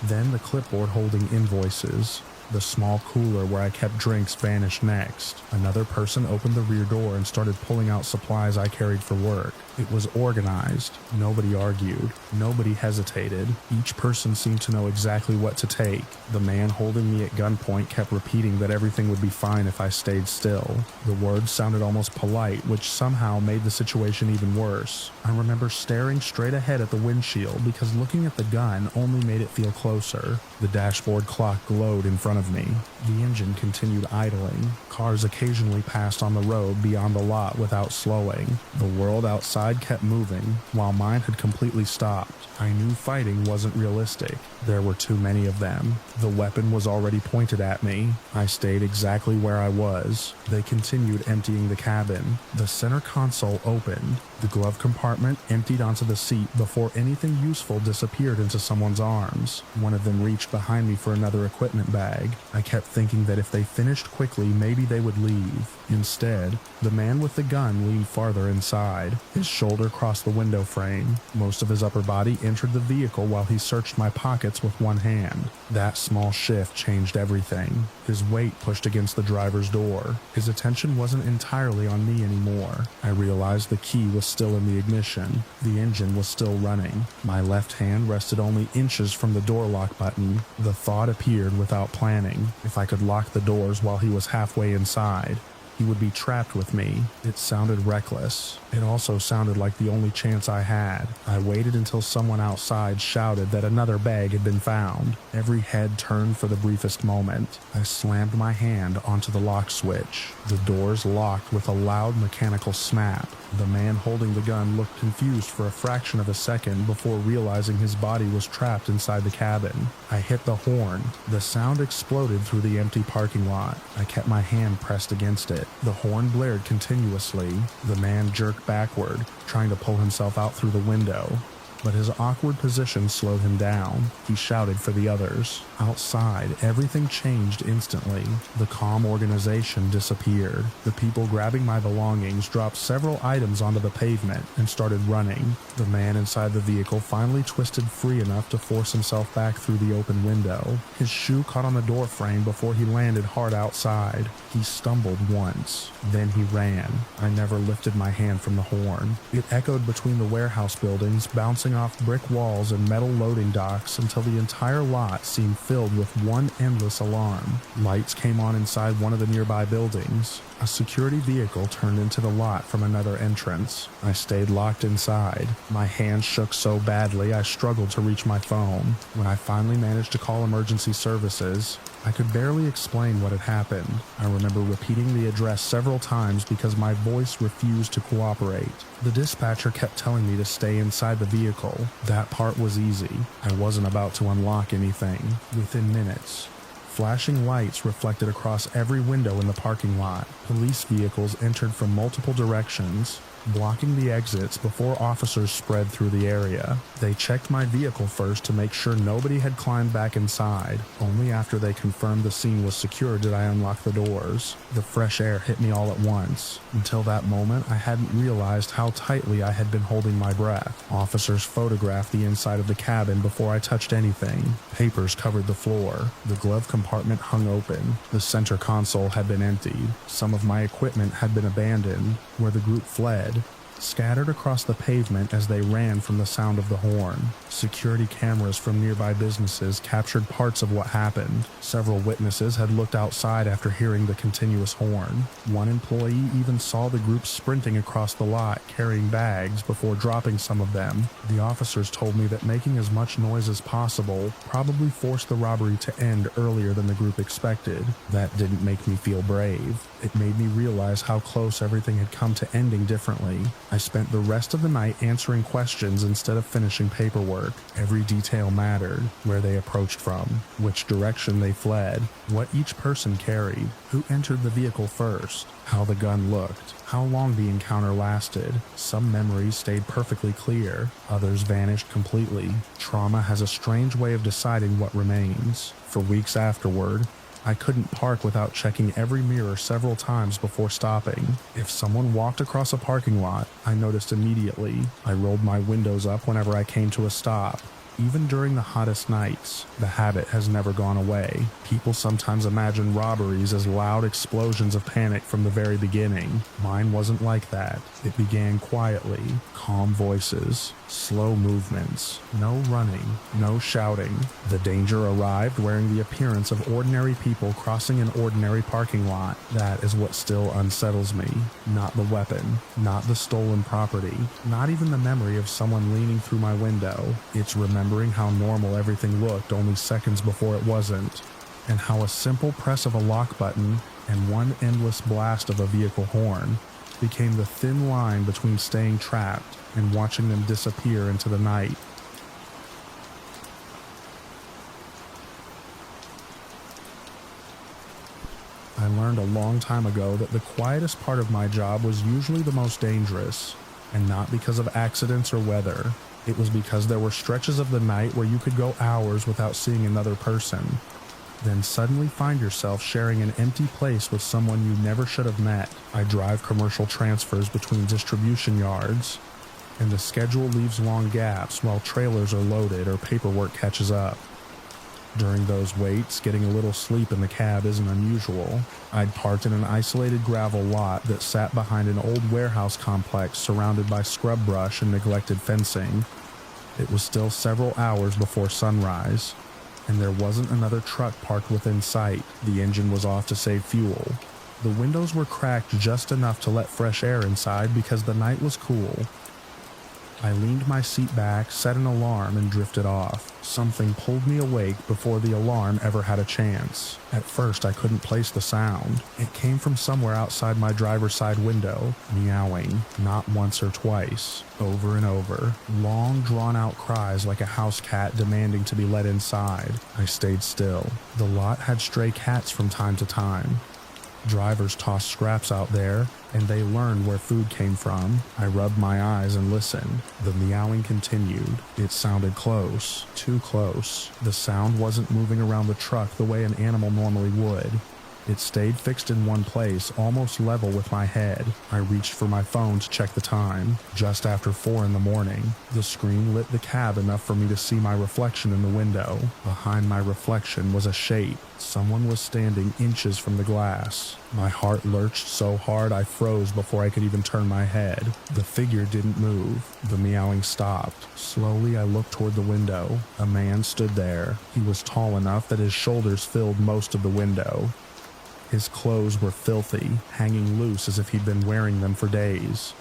Then the clipboard holding invoices. The small cooler where I kept drinks vanished next. Another person opened the rear door and started pulling out supplies I carried for work. It was organized. Nobody argued. Nobody hesitated. Each person seemed to know exactly what to take. The man holding me at gunpoint kept repeating that everything would be fine if I stayed still. The words sounded almost polite, which somehow made the situation even worse. I remember staring straight ahead at the windshield because looking at the gun only made it feel closer. The dashboard clock glowed in front of me. The engine continued idling. Cars occasionally passed on the road beyond the lot without slowing. The world outside side kept moving, while mine had completely stopped. I knew fighting wasn't realistic. There were too many of them. The weapon was already pointed at me. I stayed exactly where I was. They continued emptying the cabin. The center console opened. The glove compartment emptied onto the seat before anything useful disappeared into someone's arms. One of them reached behind me for another equipment bag. I kept thinking that if they finished quickly, maybe they would leave. Instead, the man with the gun leaned farther inside. His shoulder crossed the window frame. Most of his upper body entered the vehicle while he searched my pockets with one hand. That small shift changed everything. His weight pushed against the driver's door. His attention wasn't entirely on me anymore. I realized the key was still in the ignition. The engine was still running. My left hand rested only inches from the door lock button. The thought appeared without planning. If I could lock the doors while he was halfway inside, he would be trapped with me. It sounded reckless. It also sounded like the only chance I had. I waited until someone outside shouted that another bag had been found. Every head turned for the briefest moment. I slammed my hand onto the lock switch. The doors locked with a loud mechanical snap. The man holding the gun looked confused for a fraction of a second before realizing his body was trapped inside the cabin. I hit the horn. The sound exploded through the empty parking lot. I kept my hand pressed against it. The horn blared continuously. The man jerked backward, trying to pull himself out through the window. But his awkward position slowed him down. He shouted for the others. Outside, everything changed instantly. The calm organization disappeared. The people grabbing my belongings dropped several items onto the pavement and started running. The man inside the vehicle finally twisted free enough to force himself back through the open window. His shoe caught on the door frame before he landed hard outside. He stumbled once. Then he ran. I never lifted my hand from the horn. It echoed between the warehouse buildings, bouncing off brick walls and metal loading docks until the entire lot seemed filled with one endless alarm. Lights came on inside one of the nearby buildings. A security vehicle turned into the lot from another entrance. I stayed locked inside. My hands shook so badly I struggled to reach my phone. When I finally managed to call emergency services, I could barely explain what had happened. I remember repeating the address several times because my voice refused to cooperate. The dispatcher kept telling me to stay inside the vehicle. That part was easy. I wasn't about to unlock anything. Within minutes, flashing lights reflected across every window in the parking lot. Police vehicles entered from multiple directions, blocking the exits before officers spread through the area. They checked my vehicle first to make sure nobody had climbed back inside. Only after they confirmed the scene was secure did I unlock the doors. The fresh air hit me all at once. Until that moment, I hadn't realized how tightly I had been holding my breath. Officers photographed the inside of the cabin before I touched anything. Papers covered the floor. The glove compartment hung open. The center console had been emptied. Some of my equipment had been abandoned. Where the group fled, scattered across the pavement as they ran from the sound of the horn. Security cameras from nearby businesses captured parts of what happened. Several witnesses had looked outside after hearing the continuous horn. One employee even saw the group sprinting across the lot, carrying bags before dropping some of them. The officers told me that making as much noise as possible probably forced the robbery to end earlier than the group expected. That didn't make me feel brave. It made me realize how close everything had come to ending differently. I spent the rest of the night answering questions instead of finishing paperwork. Every detail mattered: where they approached from, which direction they fled, what each person carried, who entered the vehicle first, how the gun looked, how long the encounter lasted. Some memories stayed perfectly clear, others vanished completely. Trauma has a strange way of deciding what remains. For weeks afterward, I couldn't park without checking every mirror several times before stopping. If someone walked across a parking lot, I noticed immediately. I rolled my windows up whenever I came to a stop. Even during the hottest nights, the habit has never gone away. People sometimes imagine robberies as loud explosions of panic from the very beginning. Mine wasn't like that. It began quietly, calm voices, slow movements, no running, no shouting. The danger arrived wearing the appearance of ordinary people crossing an ordinary parking lot. That is what still unsettles me. Not the weapon, not the stolen property, not even the memory of someone leaning through my window. It's remembering how normal everything looked only seconds before it wasn't, and how a simple press of a lock button and one endless blast of a vehicle horn became the thin line between staying trapped and watching them disappear into the night. I learned a long time ago that the quietest part of my job was usually the most dangerous, and not because of accidents or weather. It was because there were stretches of the night where you could go hours without seeing another person, then suddenly find yourself sharing an empty place with someone you never should have met. I drive commercial transfers between distribution yards, and the schedule leaves long gaps while trailers are loaded or paperwork catches up. During those waits, getting a little sleep in the cab isn't unusual. I'd parked in an isolated gravel lot that sat behind an old warehouse complex surrounded by scrub brush and neglected fencing. It was still several hours before sunrise, and there wasn't another truck parked within sight. The engine was off to save fuel. The windows were cracked just enough to let fresh air inside because the night was cool. I leaned my seat back, set an alarm, and drifted off. Something pulled me awake before the alarm ever had a chance. At first, I couldn't place the sound. It came from somewhere outside my driver's side window, meowing, not once or twice, over and over. Long, drawn-out cries like a house cat demanding to be let inside. I stayed still. The lot had stray cats from time to time. Drivers tossed scraps out there, and they learned where food came from. I rubbed my eyes and listened. The meowing continued. It sounded close, too close. The sound wasn't moving around the truck the way an animal normally would. It stayed fixed in one place, almost level with my head. I reached for my phone to check the time. Just after 4 in the morning. The screen lit the cab enough for me to see my reflection in the window. Behind my reflection was a shape. Someone was standing inches from the glass. My heart lurched so hard I froze before I could even turn my head. The figure didn't move. The meowing stopped. Slowly I looked toward the window. A man stood there. He was tall enough that his shoulders filled most of the window. His clothes were filthy, hanging loose as if he'd been wearing them for days.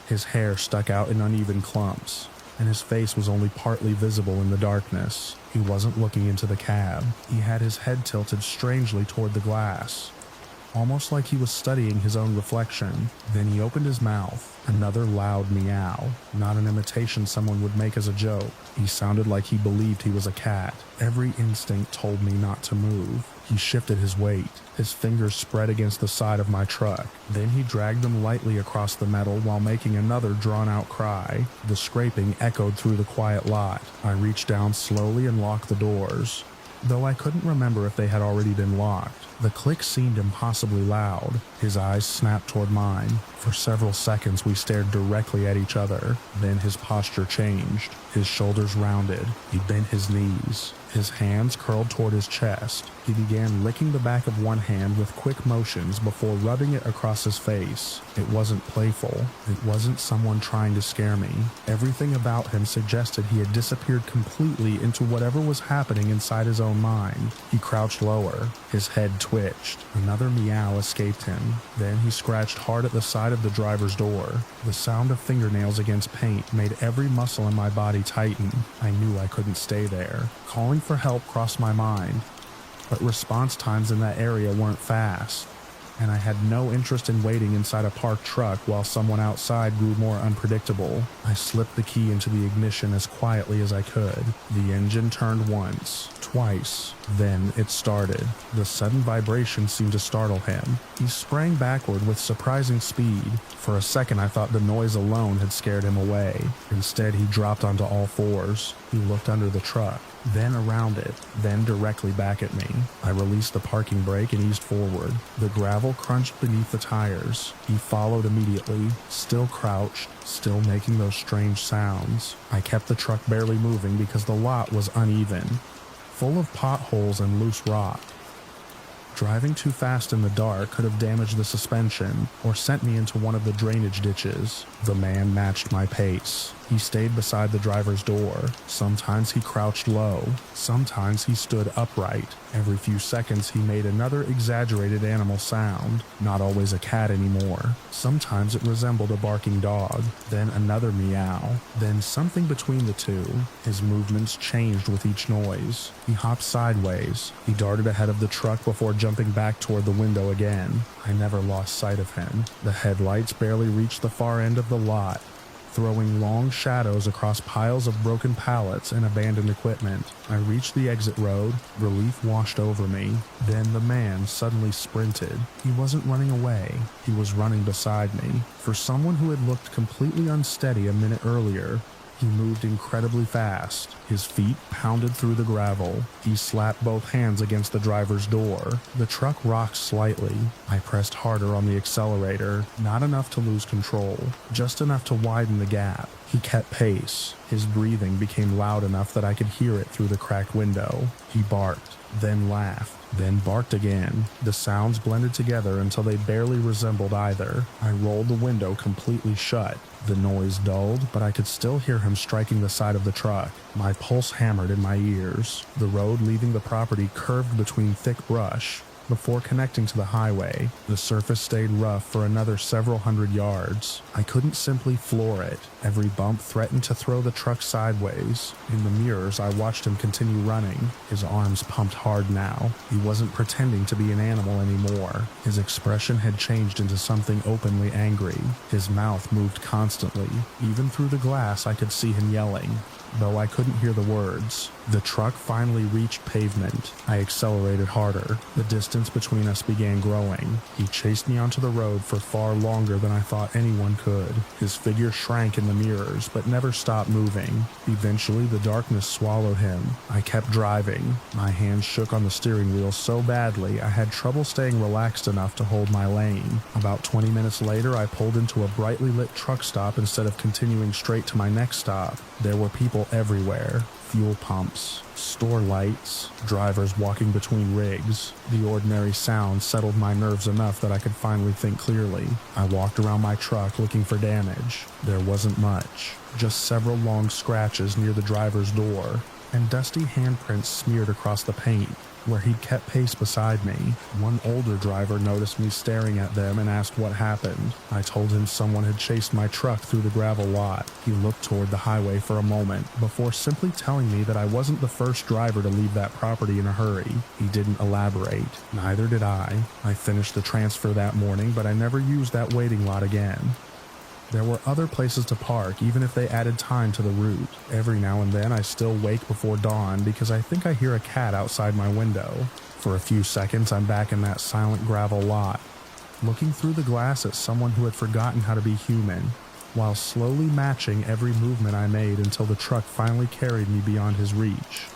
His hair stuck out in uneven clumps, and his face was only partly visible in the darkness. He wasn't looking into the cab. He had his head tilted strangely toward the glass, almost like he was studying his own reflection. Then he opened his mouth. Another loud meow, not an imitation someone would make as a joke. He sounded like he believed he was a cat. Every instinct told me not to move. He shifted his weight. His fingers spread against the side of my truck. Then he dragged them lightly across the metal while making another drawn-out cry. The scraping echoed through the quiet lot. I reached down slowly and locked the doors, though I couldn't remember if they had already been locked. The click seemed impossibly loud. His eyes snapped toward mine. For several seconds we stared directly at each other. Then his posture changed. His shoulders rounded. He bent his knees. His hands curled toward his chest. He began licking the back of one hand with quick motions before rubbing it across his face. It wasn't playful. It wasn't someone trying to scare me. Everything about him suggested he had disappeared completely into whatever was happening inside his own mind. He crouched lower. His head twitched. Another meow escaped him. Then he scratched hard at the side of the driver's door. The sound of fingernails against paint made every muscle in my body tighten. I knew I couldn't stay there. Calling for help crossed my mind, but response times in that area weren't fast, and I had no interest in waiting inside a parked truck while someone outside grew more unpredictable. I slipped the key into the ignition as quietly as I could. The engine turned once, twice, then it started. The sudden vibration seemed to startle him. He sprang backward with surprising speed. For a second I thought the noise alone had scared him away. Instead he dropped onto all fours. He looked under the truck, then around it, then directly back at me. I released the parking brake and eased forward. The gravel crunched beneath the tires. He followed immediately, still crouched, still making those strange sounds. I kept the truck barely moving because the lot was uneven, full of potholes and loose rock. Driving too fast in the dark could have damaged the suspension or sent me into one of the drainage ditches. The man matched my pace. He stayed beside the driver's door. Sometimes he crouched low. Sometimes he stood upright. Every few seconds he made another exaggerated animal sound, not always a cat anymore. Sometimes it resembled a barking dog, then another meow, then something between the two. His movements changed with each noise. He hopped sideways. He darted ahead of the truck before jumping back toward the window again. I never lost sight of him. The headlights barely reached the far end of the lot, throwing long shadows across piles of broken pallets and abandoned equipment. I reached the exit road. Relief washed over me. Then the man suddenly sprinted. He wasn't running away. He was running beside me. For someone who had looked completely unsteady a minute earlier, he moved incredibly fast. His feet pounded through the gravel. He slapped both hands against the driver's door. The truck rocked slightly. I pressed harder on the accelerator, not enough to lose control, just enough to widen the gap. He kept pace. His breathing became loud enough that I could hear it through the cracked window. He barked, then laughed, then barked again. The sounds blended together until they barely resembled either. I rolled the window completely shut. The noise dulled, but I could still hear him striking the side of the truck. My pulse hammered in my ears. The road leaving the property curved between thick brush. Before connecting to the highway, the surface stayed rough for another several hundred yards. I couldn't simply floor it. Every bump threatened to throw the truck sideways. In the mirrors, I watched him continue running. His arms pumped hard now. He wasn't pretending to be an animal anymore. His expression had changed into something openly angry. His mouth moved constantly. Even through the glass, I could see him yelling, though I couldn't hear the words. The truck finally reached pavement. I accelerated harder. The distance between us began growing. He chased me onto the road for far longer than I thought anyone could. His figure shrank in the mirrors, but never stopped moving. Eventually, the darkness swallowed him. I kept driving. My hands shook on the steering wheel so badly I had trouble staying relaxed enough to hold my lane. About 20 minutes later, I pulled into a brightly lit truck stop instead of continuing straight to my next stop. There were people everywhere. Fuel pumps, store lights, drivers walking between rigs. The ordinary sound settled my nerves enough that I could finally think clearly. I walked around my truck looking for damage. There wasn't much, just several long scratches near the driver's door, and dusty handprints smeared across the paint where he'd kept pace beside me. One older driver noticed me staring at them and asked what happened. I told him someone had chased my truck through the gravel lot. He looked toward the highway for a moment before simply telling me that I wasn't the first driver to leave that property in a hurry. He didn't elaborate. Neither did I. I finished the transfer that morning, but I never used that waiting lot again. There were other places to park, even if they added time to the route. Every now and then I still wake before dawn because I think I hear a cat outside my window. For a few seconds I'm back in that silent gravel lot, looking through the glass at someone who had forgotten how to be human, while slowly matching every movement I made until the truck finally carried me beyond his reach.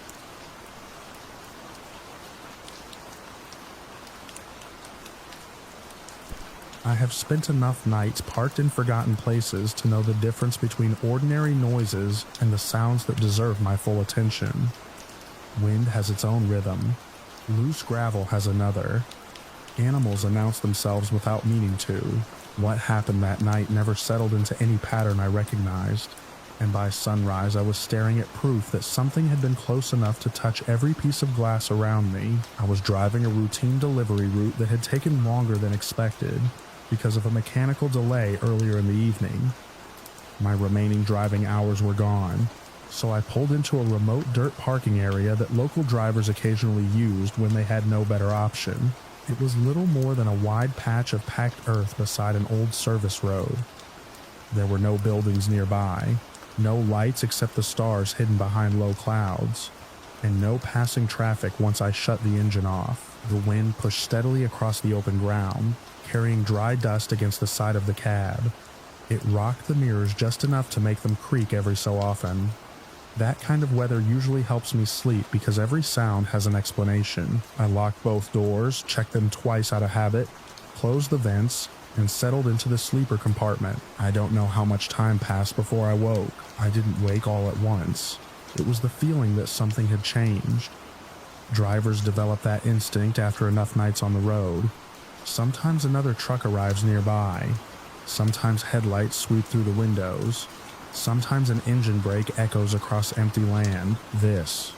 I have spent enough nights parked in forgotten places to know the difference between ordinary noises and the sounds that deserve my full attention. Wind has its own rhythm. Loose gravel has another. Animals announce themselves without meaning to. What happened that night never settled into any pattern I recognized, and by sunrise I was staring at proof that something had been close enough to touch every piece of glass around me. I was driving a routine delivery route that had taken longer than expected because of a mechanical delay earlier in the evening. My remaining driving hours were gone, so I pulled into a remote dirt parking area that local drivers occasionally used when they had no better option. It was little more than a wide patch of packed earth beside an old service road. There were no buildings nearby, no lights except the stars hidden behind low clouds, and no passing traffic once I shut the engine off. The wind pushed steadily across the open ground, carrying dry dust against the side of the cab. It rocked the mirrors just enough to make them creak every so often. That kind of weather usually helps me sleep because every sound has an explanation. I locked both doors, checked them twice out of habit, closed the vents, and settled into the sleeper compartment. I don't know how much time passed before I woke. I didn't wake all at once. It was the feeling that something had changed. Drivers develop that instinct after enough nights on the road. Sometimes another truck arrives nearby. Sometimes headlights sweep through the windows. Sometimes an engine brake echoes across empty land. This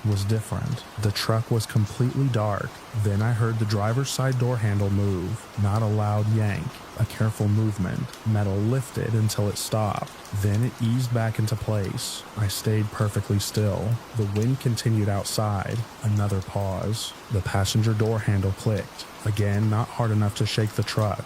was different. The truck was completely dark. Then I heard the driver's side door handle move. Not a loud yank, a careful movement. Metal lifted until it stopped. Then it eased back into place. I stayed perfectly still. The wind continued outside. Another pause. The passenger door handle clicked. Again, not hard enough to shake the truck.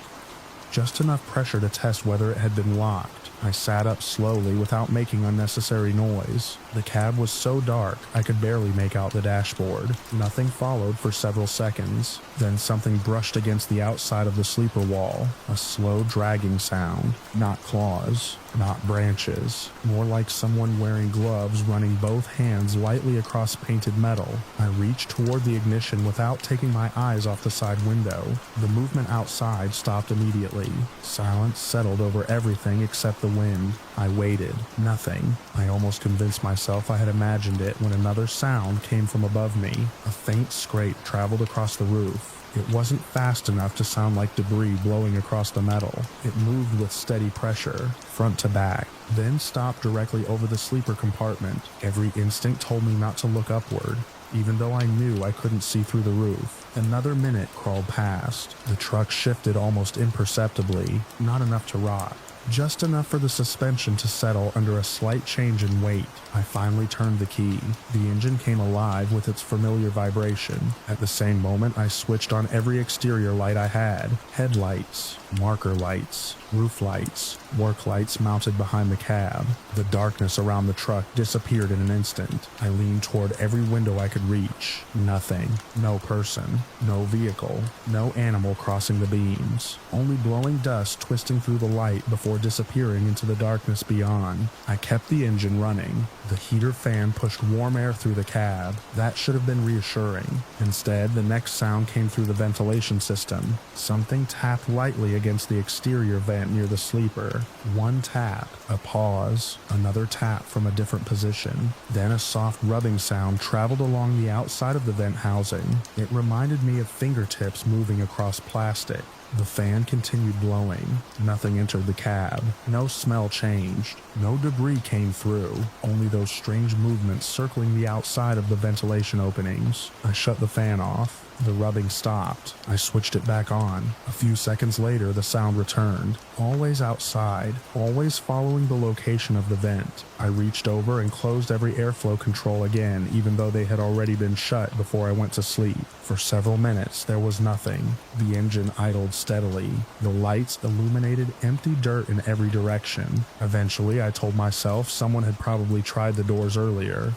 Just enough pressure to test whether it had been locked. I sat up slowly without making unnecessary noise. The cab was so dark I could barely make out the dashboard. Nothing followed for several seconds. Then something brushed against the outside of the sleeper wall. A slow dragging sound. Not claws, not branches. More like someone wearing gloves running both hands lightly across painted metal. I reached toward the ignition without taking my eyes off the side window. The movement outside stopped immediately. Silence settled over everything except the wind. I waited. Nothing. I almost convinced myself I had imagined it when another sound came from above me. A faint scrape traveled across the roof. It wasn't fast enough to sound like debris blowing across the metal. It moved with steady pressure, front to back, then stopped directly over the sleeper compartment. Every instinct told me not to look upward, even though I knew I couldn't see through the roof. Another minute crawled past. The truck shifted almost imperceptibly, not enough to rock. Just enough for the suspension to settle under a slight change in weight. I finally turned the key. The engine came alive with its familiar vibration. At the same moment, I switched on every exterior light I had. Headlights, marker lights, roof lights, work lights mounted behind the cab. The darkness around the truck disappeared in an instant. I leaned toward every window I could reach. Nothing. No person. No vehicle. No animal crossing the beams. Only blowing dust twisting through the light before disappearing into the darkness beyond. I kept the engine running. The heater fan pushed warm air through the cab. That should have been reassuring. Instead, the next sound came through the ventilation system. Something tapped lightly against the exterior vent near the sleeper. One tap, a pause, another tap from a different position. Then a soft rubbing sound traveled along the outside of the vent housing. It reminded me of fingertips moving across plastic. The fan continued blowing. Nothing entered the cab. No smell changed. No debris came through. Only those strange movements circling the outside of the ventilation openings. I shut the fan off. The rubbing stopped. I switched it back on. A few seconds later, the sound returned. Always outside, always following the location of the vent. I reached over and closed every airflow control again, even though they had already been shut before I went to sleep. For several minutes, there was nothing. The engine idled steadily. The lights illuminated empty dirt in every direction. Eventually, I told myself someone had probably tried the doors earlier,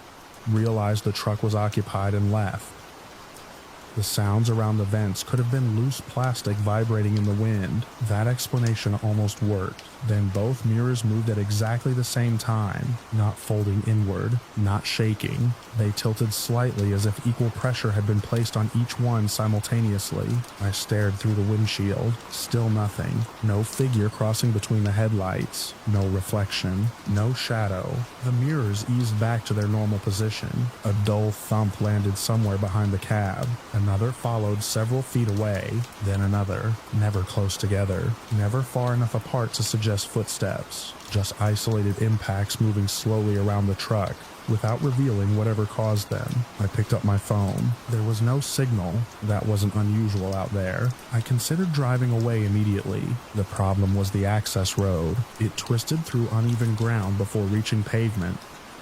realized the truck was occupied, and left. The sounds around the vents could have been loose plastic vibrating in the wind. That explanation almost worked. Then both mirrors moved at exactly the same time, not folding inward, not shaking. They tilted slightly as if equal pressure had been placed on each one simultaneously. I stared through the windshield. Still nothing. No figure crossing between the headlights. No reflection. No shadow. The mirrors eased back to their normal position. A dull thump landed somewhere behind the cab. Another followed several feet away, then another, never close together, never far enough apart to suggest footsteps, just isolated impacts moving slowly around the truck, without revealing whatever caused them. I picked up my phone. There was no signal. That wasn't unusual out there. I considered driving away immediately. The problem was the access road. It twisted through uneven ground before reaching pavement,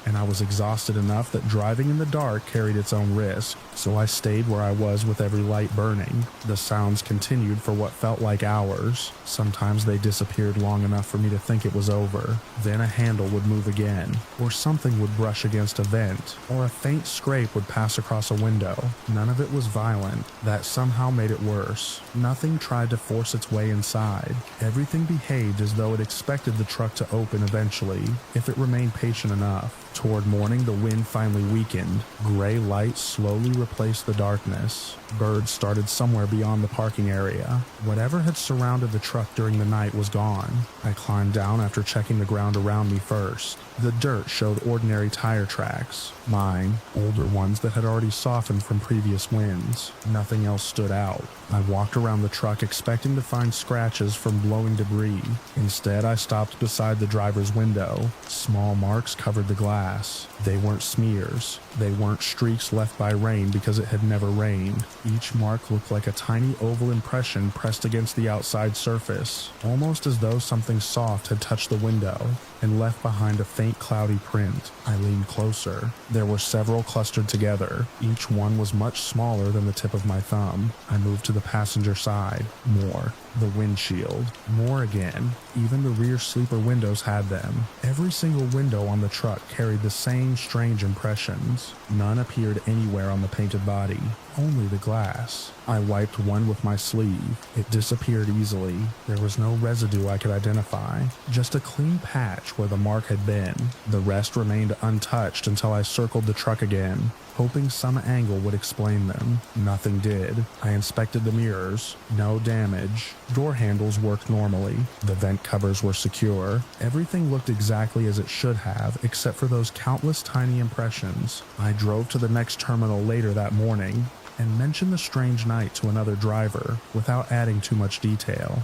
and I was exhausted enough that driving in the dark carried its own risk, so I stayed where I was with every light burning. The sounds continued for what felt like hours. Sometimes they disappeared long enough for me to think it was over. Then a handle would move again, or something would brush against a vent, or a faint scrape would pass across a window. None of it was violent. That somehow made it worse. Nothing tried to force its way inside. Everything behaved as though it expected the truck to open eventually, if it remained patient enough. Toward morning, the wind finally weakened. Gray light slowly replaced the darkness. Birds started somewhere beyond the parking area. Whatever had surrounded the truck during the night was gone. I climbed down after checking the ground around me first. The dirt showed ordinary tire tracks. Mine, older ones that had already softened from previous winds. Nothing else stood out. I walked around the truck expecting to find scratches from blowing debris. Instead, I stopped beside the driver's window. Small marks covered the glass. They weren't smears. They weren't streaks left by rain because it had never rained. Each mark looked like a tiny oval impression pressed against the outside surface, almost as though something soft had touched the window and left behind a faint cloudy print. I leaned closer. There were several clustered together. Each one was much smaller than the tip of my thumb. I moved to the passenger side. More. The windshield. More again. Even the rear sleeper windows had them. Every single window on the truck carried the same strange impressions. None appeared anywhere on the painted body. Only the glass. I wiped one with my sleeve. It disappeared easily. There was no residue I could identify. Just a clean patch where the mark had been. The rest remained untouched until I circled the truck again, hoping some angle would explain them. Nothing did. I inspected the mirrors. No damage. Door handles worked normally. The vent covers were secure. Everything looked exactly as it should have, except for those countless tiny impressions. I drove to the next terminal later that morning and mentioned the strange night to another driver without adding too much detail.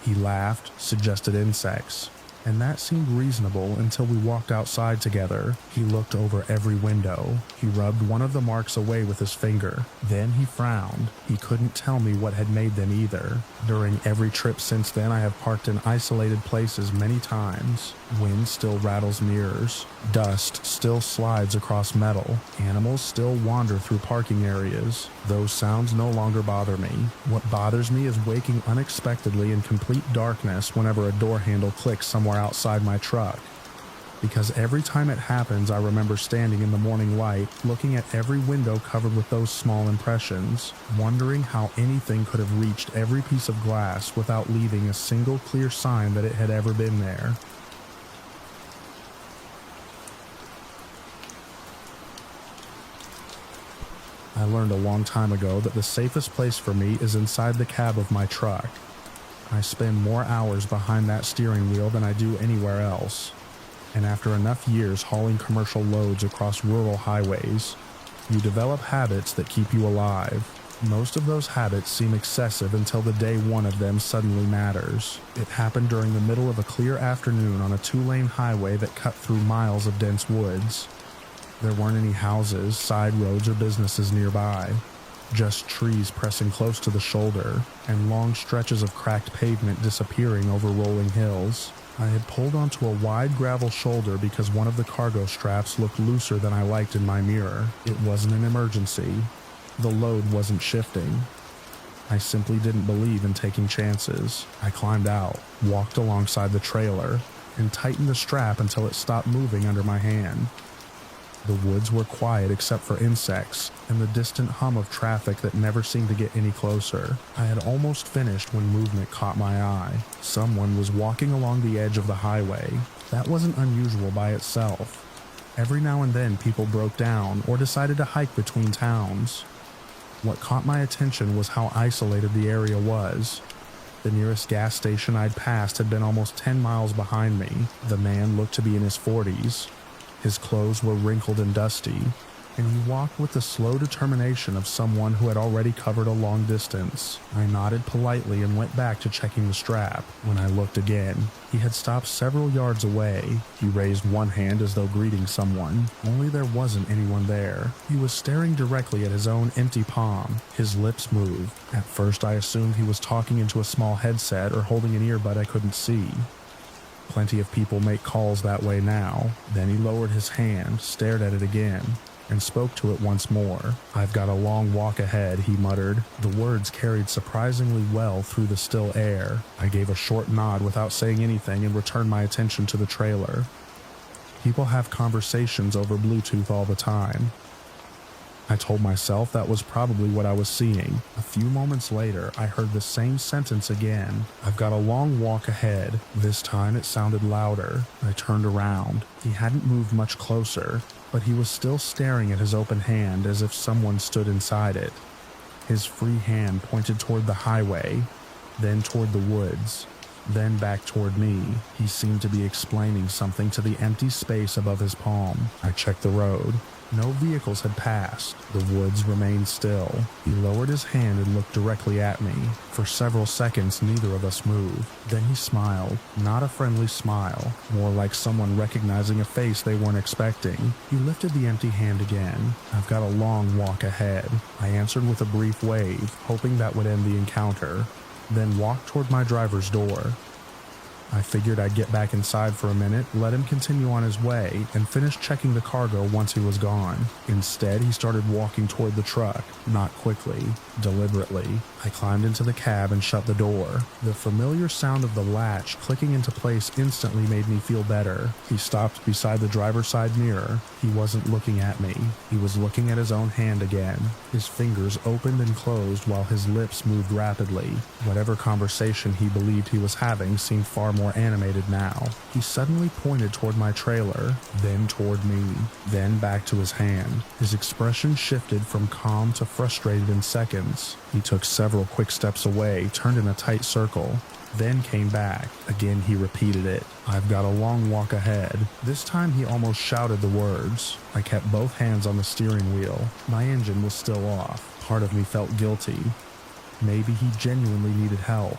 He laughed, suggested insects, and that seemed reasonable until we walked outside together. He looked over every window. He rubbed one of the marks away with his finger. Then he frowned. He couldn't tell me what had made them either. During every trip since then, I have parked in isolated places many times. Wind still rattles mirrors. Dust still slides across metal. Animals still wander through parking areas. Those sounds no longer bother me. What bothers me is waking unexpectedly in complete darkness whenever a door handle clicks somewhere outside my truck. Because every time it happens, I remember standing in the morning light, looking at every window covered with those small impressions, wondering how anything could have reached every piece of glass without leaving a single clear sign that it had ever been there. I learned a long time ago that the safest place for me is inside the cab of my truck. I spend more hours behind that steering wheel than I do anywhere else. And after enough years hauling commercial loads across rural highways, you develop habits that keep you alive. Most of those habits seem excessive until the day one of them suddenly matters. It happened during the middle of a clear afternoon on a two-lane highway that cut through miles of dense woods. There weren't any houses, side roads, or businesses nearby. Just trees pressing close to the shoulder, and long stretches of cracked pavement disappearing over rolling hills. I had pulled onto a wide gravel shoulder because one of the cargo straps looked looser than I liked in my mirror. It wasn't an emergency. The load wasn't shifting. I simply didn't believe in taking chances. I climbed out, walked alongside the trailer, and tightened the strap until it stopped moving under my hand. The woods were quiet except for insects and the distant hum of traffic that never seemed to get any closer. I had almost finished when movement caught my eye. Someone was walking along the edge of the highway. That wasn't unusual by itself. Every now and then people broke down or decided to hike between towns. What caught my attention was how isolated the area was. The nearest gas station I'd passed had been almost 10 miles behind me. The man looked to be in his 40s. His clothes were wrinkled and dusty, and he walked with the slow determination of someone who had already covered a long distance. I nodded politely and went back to checking the strap. When I looked again, he had stopped several yards away. He raised one hand as though greeting someone, only there wasn't anyone there. He was staring directly at his own empty palm. His lips moved. At first I assumed he was talking into a small headset or holding an earbud I couldn't see. Plenty of people make calls that way now. Then he lowered his hand, stared at it again, and spoke to it once more. "I've got a long walk ahead," he muttered. The words carried surprisingly well through the still air. I gave a short nod without saying anything and returned my attention to the trailer. People have conversations over Bluetooth all the time. I told myself that was probably what I was seeing. A few moments later, I heard the same sentence again. "I've got a long walk ahead." This time it sounded louder. I turned around. He hadn't moved much closer, but he was still staring at his open hand as if someone stood inside it. His free hand pointed toward the highway, then toward the woods, then back toward me. He seemed to be explaining something to the empty space above his palm. I checked the road. No vehicles had passed. The woods remained still. He lowered his hand and looked directly at me. For several seconds, neither of us moved. Then he smiled. Not a friendly smile, more like someone recognizing a face they weren't expecting. He lifted the empty hand again. "I've got a long walk ahead," I answered with a brief wave, hoping that would end the encounter, then walked toward my driver's door. I figured I'd get back inside for a minute, let him continue on his way, and finish checking the cargo once he was gone. Instead, he started walking toward the truck, not quickly, deliberately. I climbed into the cab and shut the door. The familiar sound of the latch clicking into place instantly made me feel better. He stopped beside the driver's side mirror. He wasn't looking at me. He was looking at his own hand again. His fingers opened and closed while his lips moved rapidly. Whatever conversation he believed he was having seemed far more animated now. He suddenly pointed toward my trailer, then toward me, then back to his hand. His expression shifted from calm to frustrated in seconds. He took several quick steps away, turned in a tight circle, then came back. Again he repeated it. "I've got a long walk ahead." This time he almost shouted the words. I kept both hands on the steering wheel. My engine was still off. Part of me felt guilty. Maybe he genuinely needed help.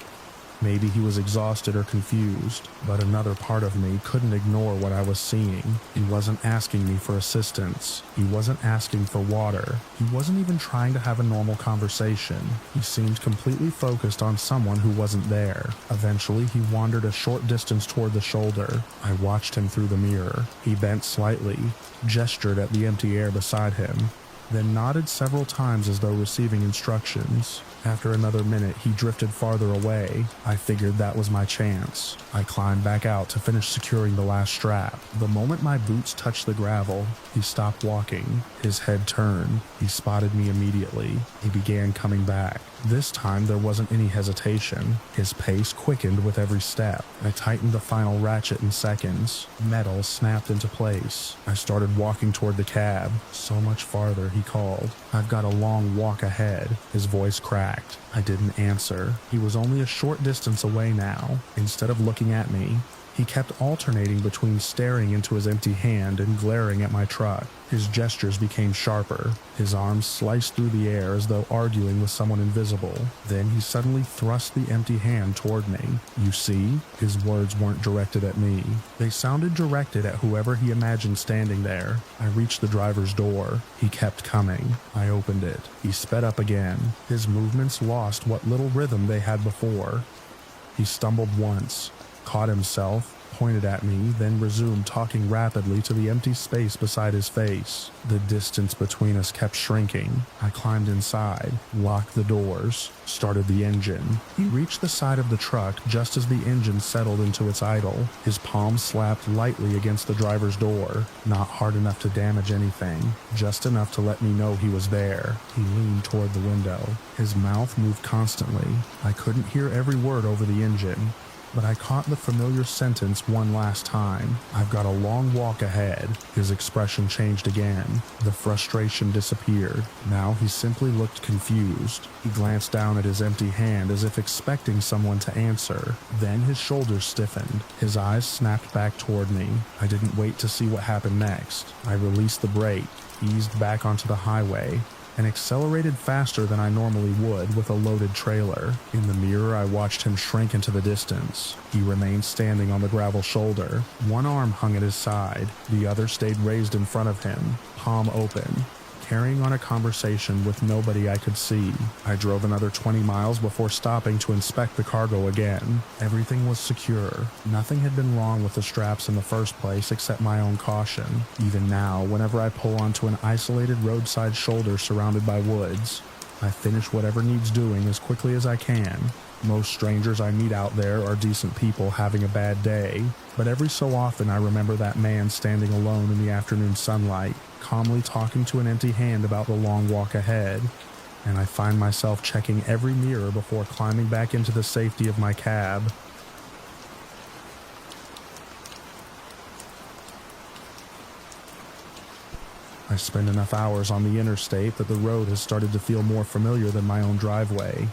Maybe he was exhausted or confused, but another part of me couldn't ignore what I was seeing. He wasn't asking me for assistance. He wasn't asking for water. He wasn't even trying to have a normal conversation. He seemed completely focused on someone who wasn't there. Eventually, he wandered a short distance toward the shoulder. I watched him through the mirror. He bent slightly, gestured at the empty air beside him, then nodded several times as though receiving instructions. After another minute, he drifted farther away. I figured that was my chance. I climbed back out to finish securing the last strap. The moment my boots touched the gravel, he stopped walking. His head turned. He spotted me immediately. He began coming back. This time, there wasn't any hesitation. His pace quickened with every step. I tightened the final ratchet in seconds. Metal snapped into place. I started walking toward the cab. "So much farther," he called. "I've got a long walk ahead." His voice cracked. I didn't answer. He was only a short distance away now. Instead of looking at me, he kept alternating between staring into his empty hand and glaring at my truck. His gestures became sharper. His arms sliced through the air as though arguing with someone invisible. Then he suddenly thrust the empty hand toward me. "You see?" His words weren't directed at me. They sounded directed at whoever he imagined standing there. I reached the driver's door. He kept coming. I opened it. He sped up again. His movements lost what little rhythm they had before. He stumbled once, caught himself, pointed at me, then resumed talking rapidly to the empty space beside his face. The distance between us kept shrinking. I climbed inside, locked the doors, started the engine. He reached the side of the truck just as the engine settled into its idle. His palm slapped lightly against the driver's door, not hard enough to damage anything, just enough to let me know he was there. He leaned toward the window. His mouth moved constantly. I couldn't hear every word over the engine, but I caught the familiar sentence one last time. "I've got a long walk ahead." His expression changed again. The frustration disappeared. Now he simply looked confused. He glanced down at his empty hand as if expecting someone to answer. Then his shoulders stiffened. His eyes snapped back toward me. I didn't wait to see what happened next. I released the brake, eased back onto the highway, and accelerated faster than I normally would with a loaded trailer. In the mirror, I watched him shrink into the distance. He remained standing on the gravel shoulder. One arm hung at his side. The other stayed raised in front of him, palm open, carrying on a conversation with nobody I could see. I drove another 20 miles before stopping to inspect the cargo again. Everything was secure. Nothing had been wrong with the straps in the first place except my own caution. Even now, whenever I pull onto an isolated roadside shoulder surrounded by woods, I finish whatever needs doing as quickly as I can. Most strangers I meet out there are decent people having a bad day, but every so often I remember that man standing alone in the afternoon sunlight, calmly talking to an empty hand about the long walk ahead, and I find myself checking every mirror before climbing back into the safety of my cab. I spend enough hours on the interstate that the road has started to feel more familiar than my own driveway.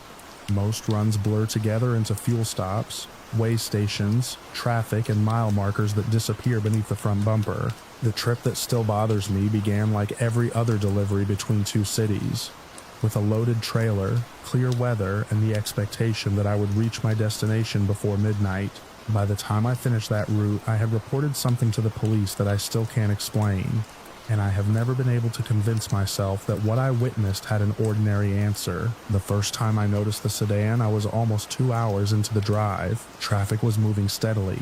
Most runs blur together into fuel stops, way stations, traffic, and mile markers that disappear beneath the front bumper. The trip that still bothers me began like every other delivery between two cities, with a loaded trailer, clear weather, and the expectation that I would reach my destination before midnight. By the time I finished that route, I had reported something to the police that I still can't explain, and I have never been able to convince myself that what I witnessed had an ordinary answer. The first time I noticed the sedan, I was almost 2 hours into the drive. Traffic was moving steadily.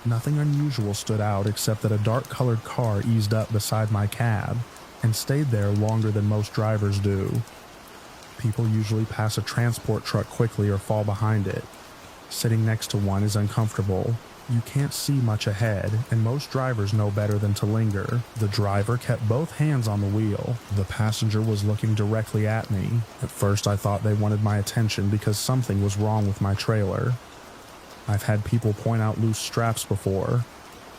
Nothing unusual stood out except that a dark-colored car eased up beside my cab and stayed there longer than most drivers do. People usually pass a transport truck quickly or fall behind it. Sitting next to one is uncomfortable. You can't see much ahead, and most drivers know better than to linger. The driver kept both hands on the wheel. The passenger was looking directly at me. At first I thought they wanted my attention because something was wrong with my trailer. I've had people point out loose straps before.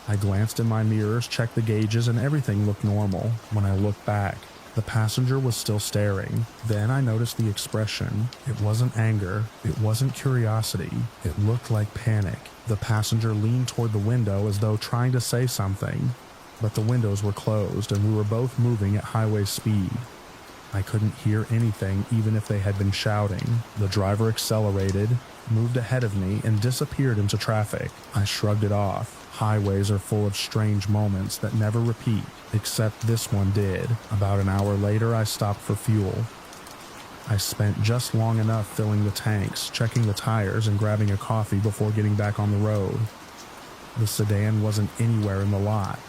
I glanced in my mirrors, checked the gauges, and everything looked normal. When I looked back, the passenger was still staring. Then I noticed the expression. It wasn't anger. It wasn't curiosity. It looked like panic. The passenger leaned toward the window as though trying to say something, but the windows were closed and we were both moving at highway speed. I couldn't hear anything even if they had been shouting. The driver accelerated, moved ahead of me, and disappeared into traffic. I shrugged it off. Highways are full of strange moments that never repeat, except this one did. About an hour later, I stopped for fuel. I spent just long enough filling the tanks, checking the tires, and grabbing a coffee before getting back on the road. The sedan wasn't anywhere in the lot.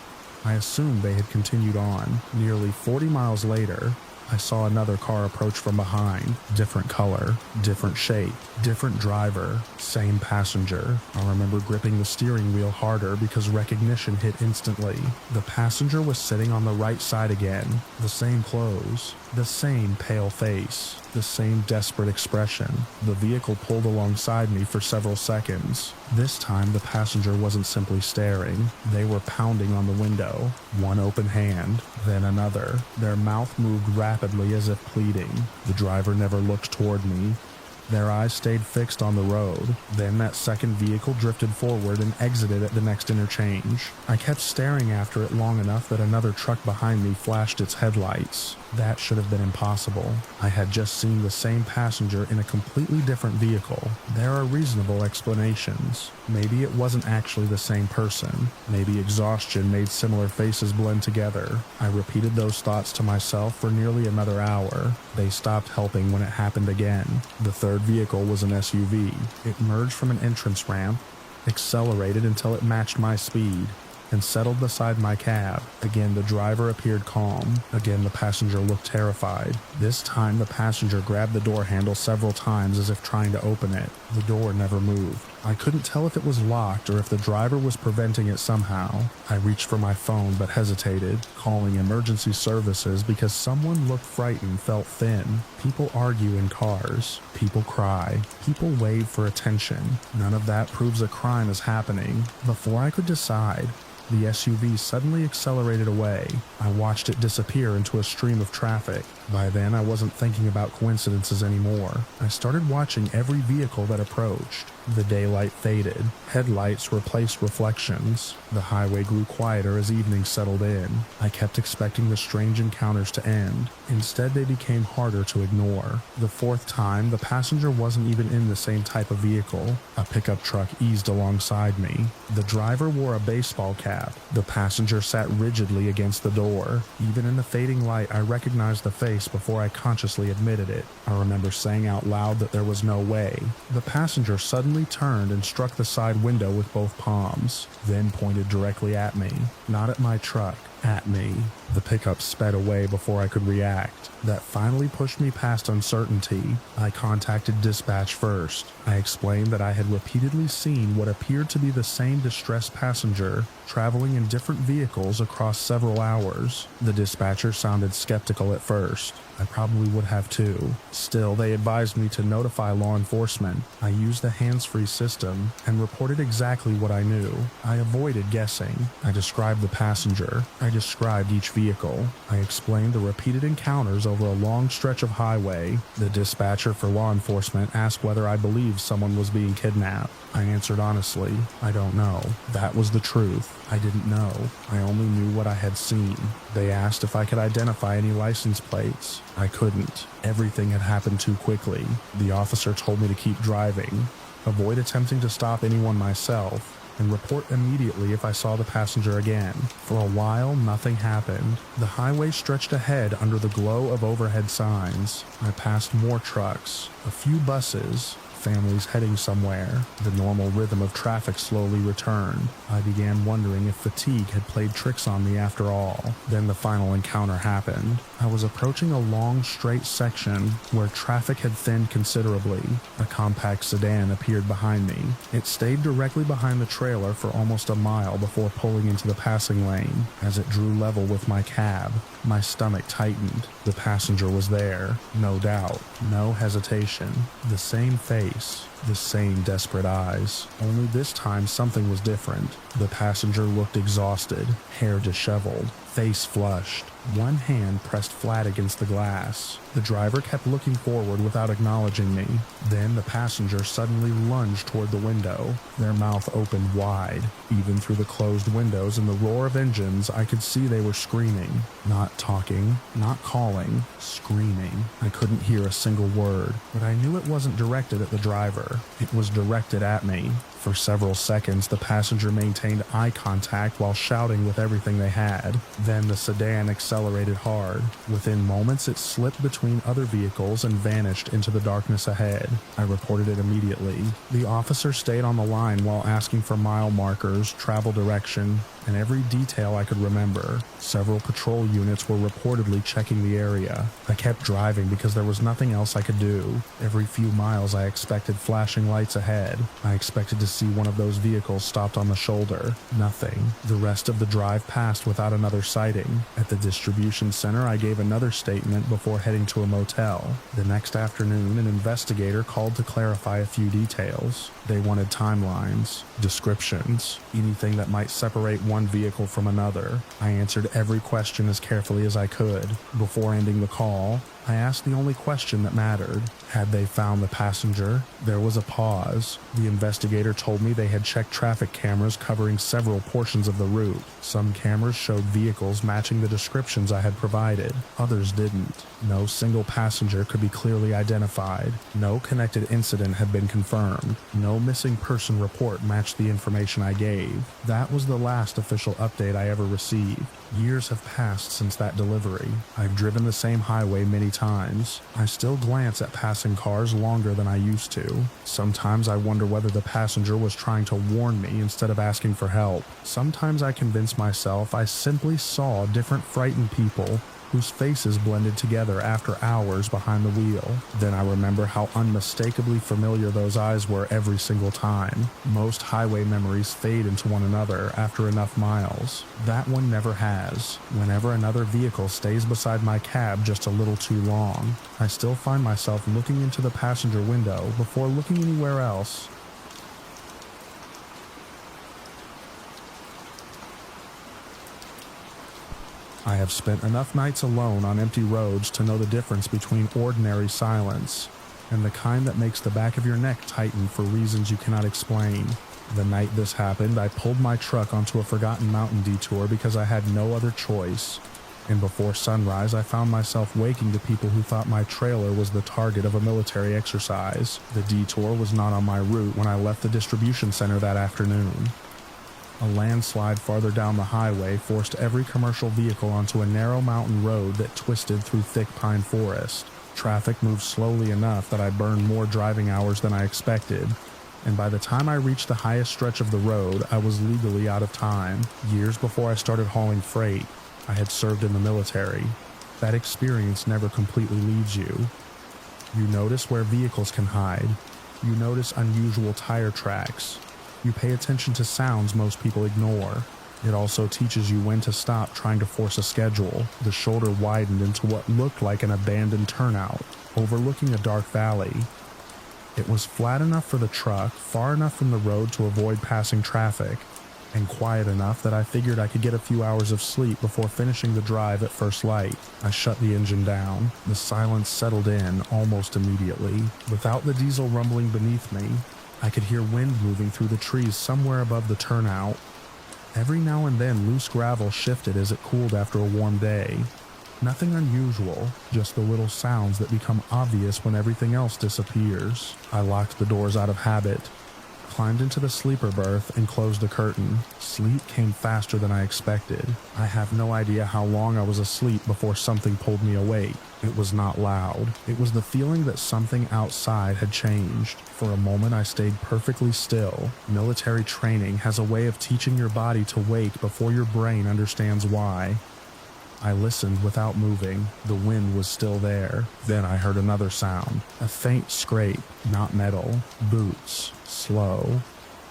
I assumed they had continued on. Nearly 40 miles later, I saw another car approach from behind. Different color, different shape, different driver, same passenger. I remember gripping the steering wheel harder because recognition hit instantly. The passenger was sitting on the right side again. The same clothes, the same pale face, the same desperate expression. The vehicle pulled alongside me for several seconds. This time the passenger wasn't simply staring. They were pounding on the window, one open hand, then another. Their mouth moved rapidly as if pleading. The driver never looked toward me. Their eyes stayed fixed on the road. Then that second vehicle drifted forward and exited at the next interchange. I kept staring after it long enough that another truck behind me flashed its headlights. That should have been impossible. I had just seen the same passenger in a completely different vehicle. There are reasonable explanations. Maybe it wasn't actually the same person. Maybe exhaustion made similar faces blend together. I repeated those thoughts to myself for nearly another hour. They stopped helping when it happened again. The third vehicle was an SUV. It merged from an entrance ramp, accelerated until it matched my speed, and settled beside my cab. Again, the driver appeared calm. Again, the passenger looked terrified. This time, the passenger grabbed the door handle several times as if trying to open it. The door never moved. I couldn't tell if it was locked or if the driver was preventing it somehow. I reached for my phone but hesitated, calling emergency services because someone looked frightened, felt thin. People argue in cars. People cry. People wave for attention. None of that proves a crime is happening. Before I could decide, the SUV suddenly accelerated away. I watched it disappear into a stream of traffic. By then, I wasn't thinking about coincidences anymore. I started watching every vehicle that approached. The daylight faded. Headlights replaced reflections. The highway grew quieter as evening settled in. I kept expecting the strange encounters to end. Instead, they became harder to ignore. The fourth time, the passenger wasn't even in the same type of vehicle. A pickup truck eased alongside me. The driver wore a baseball cap. The passenger sat rigidly against the door. Even in the fading light, I recognized the face before I consciously admitted it. I remember saying out loud that there was no way. The passenger suddenly turned and struck the side window with both palms, then pointed directly at me. Not at my truck, at me. The pickup sped away before I could react. That finally pushed me past uncertainty. I contacted dispatch first. I explained that I had repeatedly seen what appeared to be the same distressed passenger traveling in different vehicles across several hours. The dispatcher sounded skeptical at first. I probably would have too. Still, they advised me to notify law enforcement. I used the hands-free system and reported exactly what I knew. I avoided guessing. I described the passenger. I I described each vehicle. I explained the repeated encounters over a long stretch of highway. The dispatcher for law enforcement asked whether I believed someone was being kidnapped. I answered honestly, I don't know. That was the truth. I didn't know. I only knew what I had seen. They asked if I could identify any license plates. I couldn't. Everything had happened too quickly. The officer told me to keep driving, avoid attempting to stop anyone myself, and report immediately if I saw the passenger again. For a while, nothing happened. The highway stretched ahead under the glow of overhead signs. I passed more trucks, a few buses, families heading somewhere. The normal rhythm of traffic slowly returned. I began wondering if fatigue had played tricks on me after all. Then the final encounter happened. I was approaching a long, straight section where traffic had thinned considerably. A compact sedan appeared behind me. It stayed directly behind the trailer for almost a mile before pulling into the passing lane. As it drew level with my cab, my stomach tightened. The passenger was there, no doubt, no hesitation. The same face, the same desperate eyes. Only this time something was different. The passenger looked exhausted, hair disheveled, face flushed, one hand pressed flat against the glass. The driver kept looking forward without acknowledging me. Then the passenger suddenly lunged toward the window, their mouth opened wide. Even through the closed windows and the roar of engines, I could see they were screaming. Not talking, not calling, screaming. I couldn't hear a single word, but I knew it wasn't directed at the driver. It was directed at me. For several seconds, the passenger maintained eye contact while shouting with everything they had. Then the sedan accelerated hard. Within moments, it slipped between other vehicles and vanished into the darkness ahead. I reported it immediately. The officer stayed on the line while asking for mile markers, travel direction, and every detail I could remember. Several patrol units were reportedly checking the area. I kept driving because there was nothing else I could do. Every few miles I expected flashing lights ahead. I expected to see one of those vehicles stopped on the shoulder. Nothing. The rest of the drive passed without another sighting. At the distribution center, I gave another statement before heading to a motel. The next afternoon, an investigator called to clarify a few details. They wanted timelines, descriptions, anything that might separate one vehicle from another. I answered every question as carefully as I could. Before ending the call, I asked the only question that mattered. Had they found the passenger? There was a pause. The investigator told me they had checked traffic cameras covering several portions of the route. Some cameras showed vehicles matching the descriptions I had provided. Others didn't. No single passenger could be clearly identified. No connected incident had been confirmed. No missing person report matched the information I gave. That was the last official update I ever received. Years have passed since that delivery. I've driven the same highway many times. I still glance at passing cars longer than I used to. Sometimes I wonder whether the passenger was trying to warn me instead of asking for help. Sometimes I convince myself I simply saw different frightened people whose faces blended together after hours behind the wheel. Then I remember how unmistakably familiar those eyes were every single time. Most highway memories fade into one another after enough miles. That one never has. Whenever another vehicle stays beside my cab just a little too long, I still find myself looking into the passenger window before looking anywhere else. I have spent enough nights alone on empty roads to know the difference between ordinary silence and the kind that makes the back of your neck tighten for reasons you cannot explain. The night this happened, I pulled my truck onto a forgotten mountain detour because I had no other choice. And before sunrise, I found myself waking to people who thought my trailer was the target of a military exercise. The detour was not on my route when I left the distribution center that afternoon. A landslide farther down the highway forced every commercial vehicle onto a narrow mountain road that twisted through thick pine forest. Traffic moved slowly enough that I burned more driving hours than I expected, and by the time I reached the highest stretch of the road, I was legally out of time. Years before I started hauling freight, I had served in the military. That experience never completely leaves you. You notice where vehicles can hide. You notice unusual tire tracks. You pay attention to sounds most people ignore. It also teaches you when to stop trying to force a schedule. The shoulder widened into what looked like an abandoned turnout, overlooking a dark valley. It was flat enough for the truck, far enough from the road to avoid passing traffic, and quiet enough that I figured I could get a few hours of sleep before finishing the drive at first light. I shut the engine down. The silence settled in almost immediately. Without the diesel rumbling beneath me, I could hear wind moving through the trees somewhere above the turnout. Every now and then, loose gravel shifted as it cooled after a warm day. Nothing unusual, just the little sounds that become obvious when everything else disappears. I locked the doors out of habit, climbed into the sleeper berth, and closed the curtain. Sleep came faster than I expected. I have no idea how long I was asleep before something pulled me awake. It was not loud. It was the feeling that something outside had changed. For a moment, I stayed perfectly still. Military training has a way of teaching your body to wake before your brain understands why. I listened without moving. The wind was still there. Then I heard another sound. A faint scrape, not metal. Boots. Slow.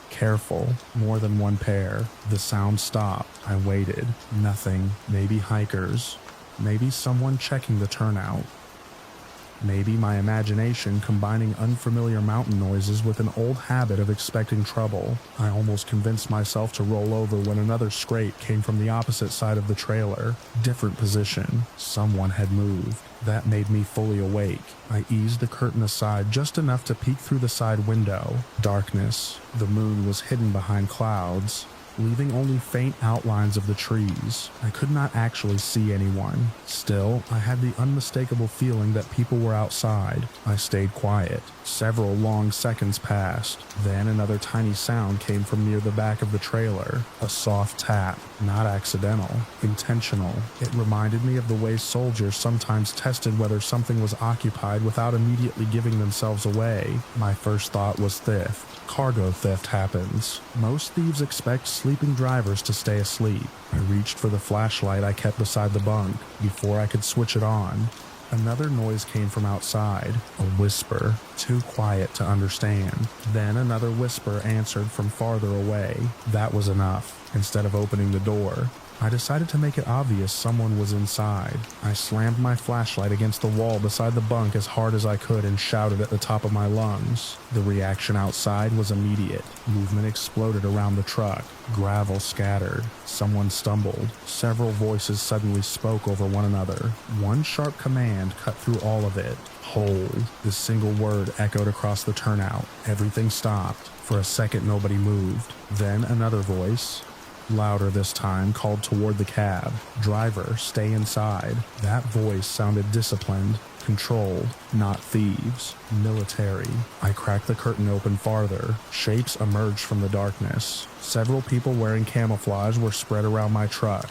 Careful. More than one pair. The sound stopped. I waited. Nothing. Maybe hikers. Maybe someone checking the turnout. Maybe my imagination combining unfamiliar mountain noises with an old habit of expecting trouble. I almost convinced myself to roll over when another scrape came from the opposite side of the trailer. Different position. Someone had moved. That made me fully awake. I eased the curtain aside just enough to peek through the side window. Darkness. The moon was hidden behind clouds, leaving only faint outlines of the trees. I could not actually see anyone. Still, I had the unmistakable feeling that people were outside. I stayed quiet. Several long seconds passed. Then another tiny sound came from near the back of the trailer. A soft tap. Not accidental. Intentional. It reminded me of the way soldiers sometimes tested whether something was occupied without immediately giving themselves away. My first thought was theft. Cargo theft happens. Most thieves expect sleeping drivers to stay asleep. I reached for the flashlight I kept beside the bunk. Before I could switch it on, another noise came from outside. A whisper, too quiet to understand. Then another whisper answered from farther away. That was enough. Instead of opening the door, I decided to make it obvious someone was inside. I slammed my flashlight against the wall beside the bunk as hard as I could and shouted at the top of my lungs. The reaction outside was immediate. Movement exploded around the truck. Gravel scattered. Someone stumbled. Several voices suddenly spoke over one another. One sharp command cut through all of it. Hold. This single word echoed across the turnout. Everything stopped. For a second, nobody moved. Then another voice, louder this time, called toward the cab. Driver, stay inside. That voice sounded disciplined, controlled, not thieves. Military. I cracked the curtain open farther. Shapes emerged from the darkness. Several people wearing camouflage were spread around my truck.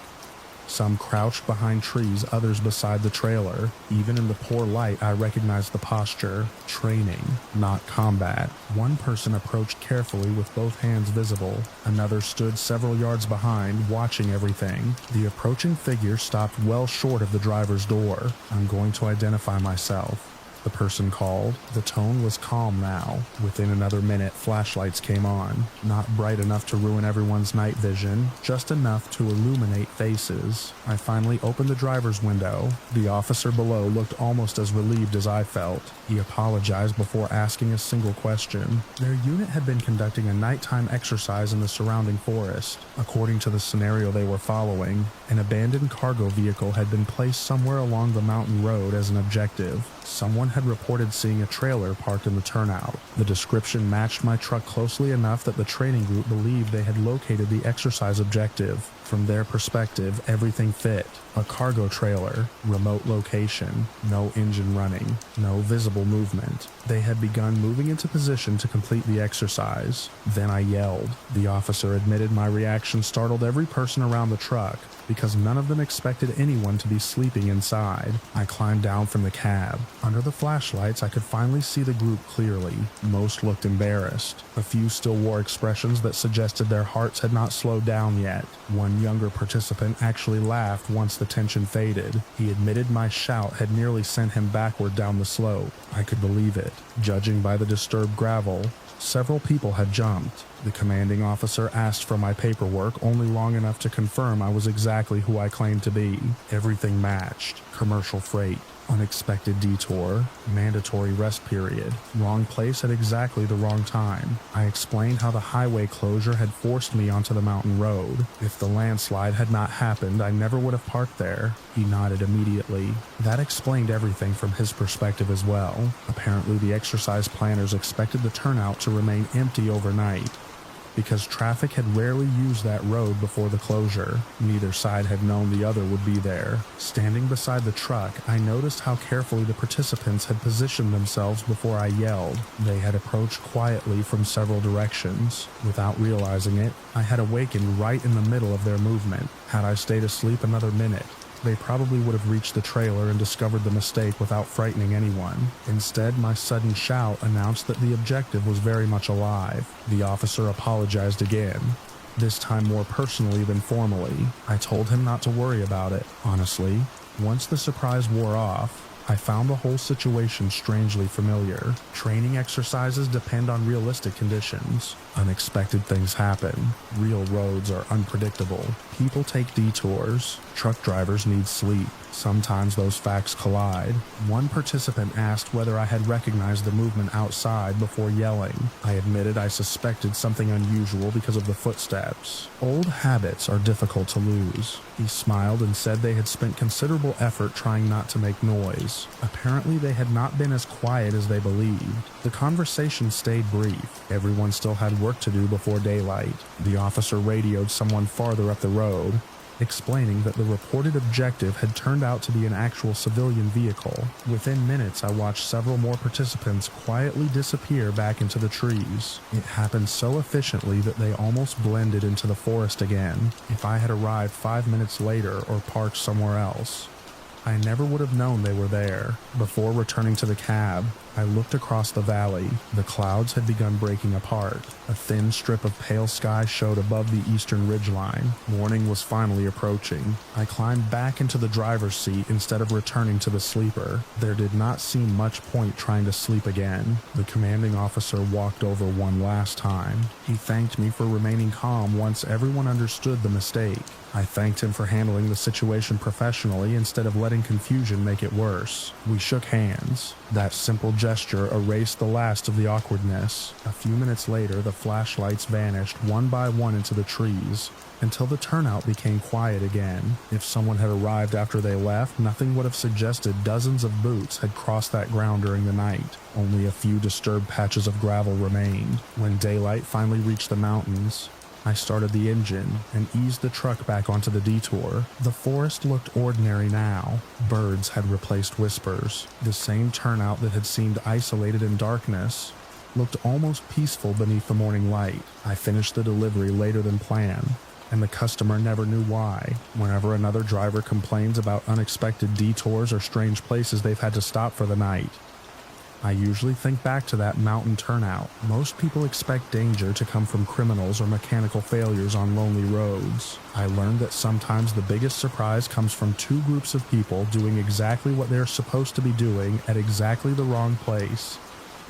Some crouched behind trees, others beside the trailer. Even in the poor light, I recognized the posture. Training, not combat. One person approached carefully with both hands visible. Another stood several yards behind, watching everything. The approaching figure stopped well short of the driver's door. I'm going to identify myself, the person called. The tone was calm now. Within another minute, flashlights came on. Not bright enough to ruin everyone's night vision, just enough to illuminate faces. I finally opened the driver's window. The officer below looked almost as relieved as I felt. He apologized before asking a single question. Their unit had been conducting a nighttime exercise in the surrounding forest. According to the scenario they were following, an abandoned cargo vehicle had been placed somewhere along the mountain road as an objective. Someone had reported seeing a trailer parked in the turnout. The description matched my truck closely enough that the training group believed they had located the exercise objective. From their perspective, everything fit. A cargo trailer, remote location, no engine running, no visible movement. They had begun moving into position to complete the exercise. Then I yelled. The officer admitted my reaction startled every person around the truck, because none of them expected anyone to be sleeping inside. I climbed down from the cab. Under the flashlights, I could finally see the group clearly. Most looked embarrassed. A few still wore expressions that suggested their hearts had not slowed down yet. One younger participant actually laughed once the tension faded. He admitted my shout had nearly sent him backward down the slope. I could believe it. Judging by the disturbed gravel, several people had jumped. The commanding officer asked for my paperwork only long enough to confirm I was exactly who I claimed to be. Everything matched. Commercial freight, Unexpected detour, mandatory rest period, wrong place at exactly the wrong time. I explained how the highway closure had forced me onto the mountain road. If the landslide had not happened, I never would have parked there. He nodded immediately. That explained everything from his perspective as well. Apparently, the exercise planners expected the turnout to remain empty overnight, because traffic had rarely used that road before the closure. Neither side had known the other would be there. Standing beside the truck, I noticed how carefully the participants had positioned themselves before I yelled. They had approached quietly from several directions. Without realizing it, I had awakened right in the middle of their movement. Had I stayed asleep another minute, they probably would have reached the trailer and discovered the mistake without frightening anyone. Instead, my sudden shout announced that the objective was very much alive. The officer apologized again, this time more personally than formally. I told him not to worry about it. Honestly, once the surprise wore off, I found the whole situation strangely familiar. Training exercises depend on realistic conditions. Unexpected things happen. Real roads are unpredictable. People take detours. Truck drivers need sleep. Sometimes those facts collide. One participant asked whether I had recognized the movement outside before yelling. I admitted I suspected something unusual because of the footsteps. Old habits are difficult to lose. He smiled and said they had spent considerable effort trying not to make noise. Apparently they had not been as quiet as they believed. The conversation stayed brief. Everyone still had work to do before daylight. The officer radioed someone farther up the road, explaining that the reported objective had turned out to be an actual civilian vehicle. Within minutes, I watched several more participants quietly disappear back into the trees. It happened so efficiently that they almost blended into the forest again. If I had arrived 5 minutes later or parked somewhere else, I never would have known they were there. Before returning to the cab, I looked across the valley. The clouds had begun breaking apart. A thin strip of pale sky showed above the eastern ridgeline. Morning was finally approaching. I climbed back into the driver's seat instead of returning to the sleeper. There did not seem much point trying to sleep again. The commanding officer walked over one last time. He thanked me for remaining calm once everyone understood the mistake. I thanked him for handling the situation professionally instead of letting confusion make it worse. We shook hands. That simple gesture erased the last of the awkwardness. A few minutes later, the flashlights vanished one by one into the trees, until the turnout became quiet again. If someone had arrived after they left, nothing would have suggested dozens of boots had crossed that ground during the night. Only a few disturbed patches of gravel remained. When daylight finally reached the mountains, I started the engine and eased the truck back onto the detour. The forest looked ordinary now. Birds had replaced whispers. The same turnout that had seemed isolated in darkness looked almost peaceful beneath the morning light. I finished the delivery later than planned, and the customer never knew why. Whenever another driver complains about unexpected detours or strange places they've had to stop for the night, I usually think back to that mountain turnout. Most people expect danger to come from criminals or mechanical failures on lonely roads. I learned that sometimes the biggest surprise comes from two groups of people doing exactly what they're supposed to be doing at exactly the wrong place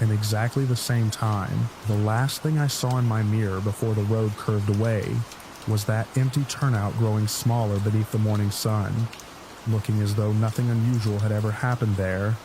and exactly the same time. The last thing I saw in my mirror before the road curved away was that empty turnout growing smaller beneath the morning sun, looking as though nothing unusual had ever happened there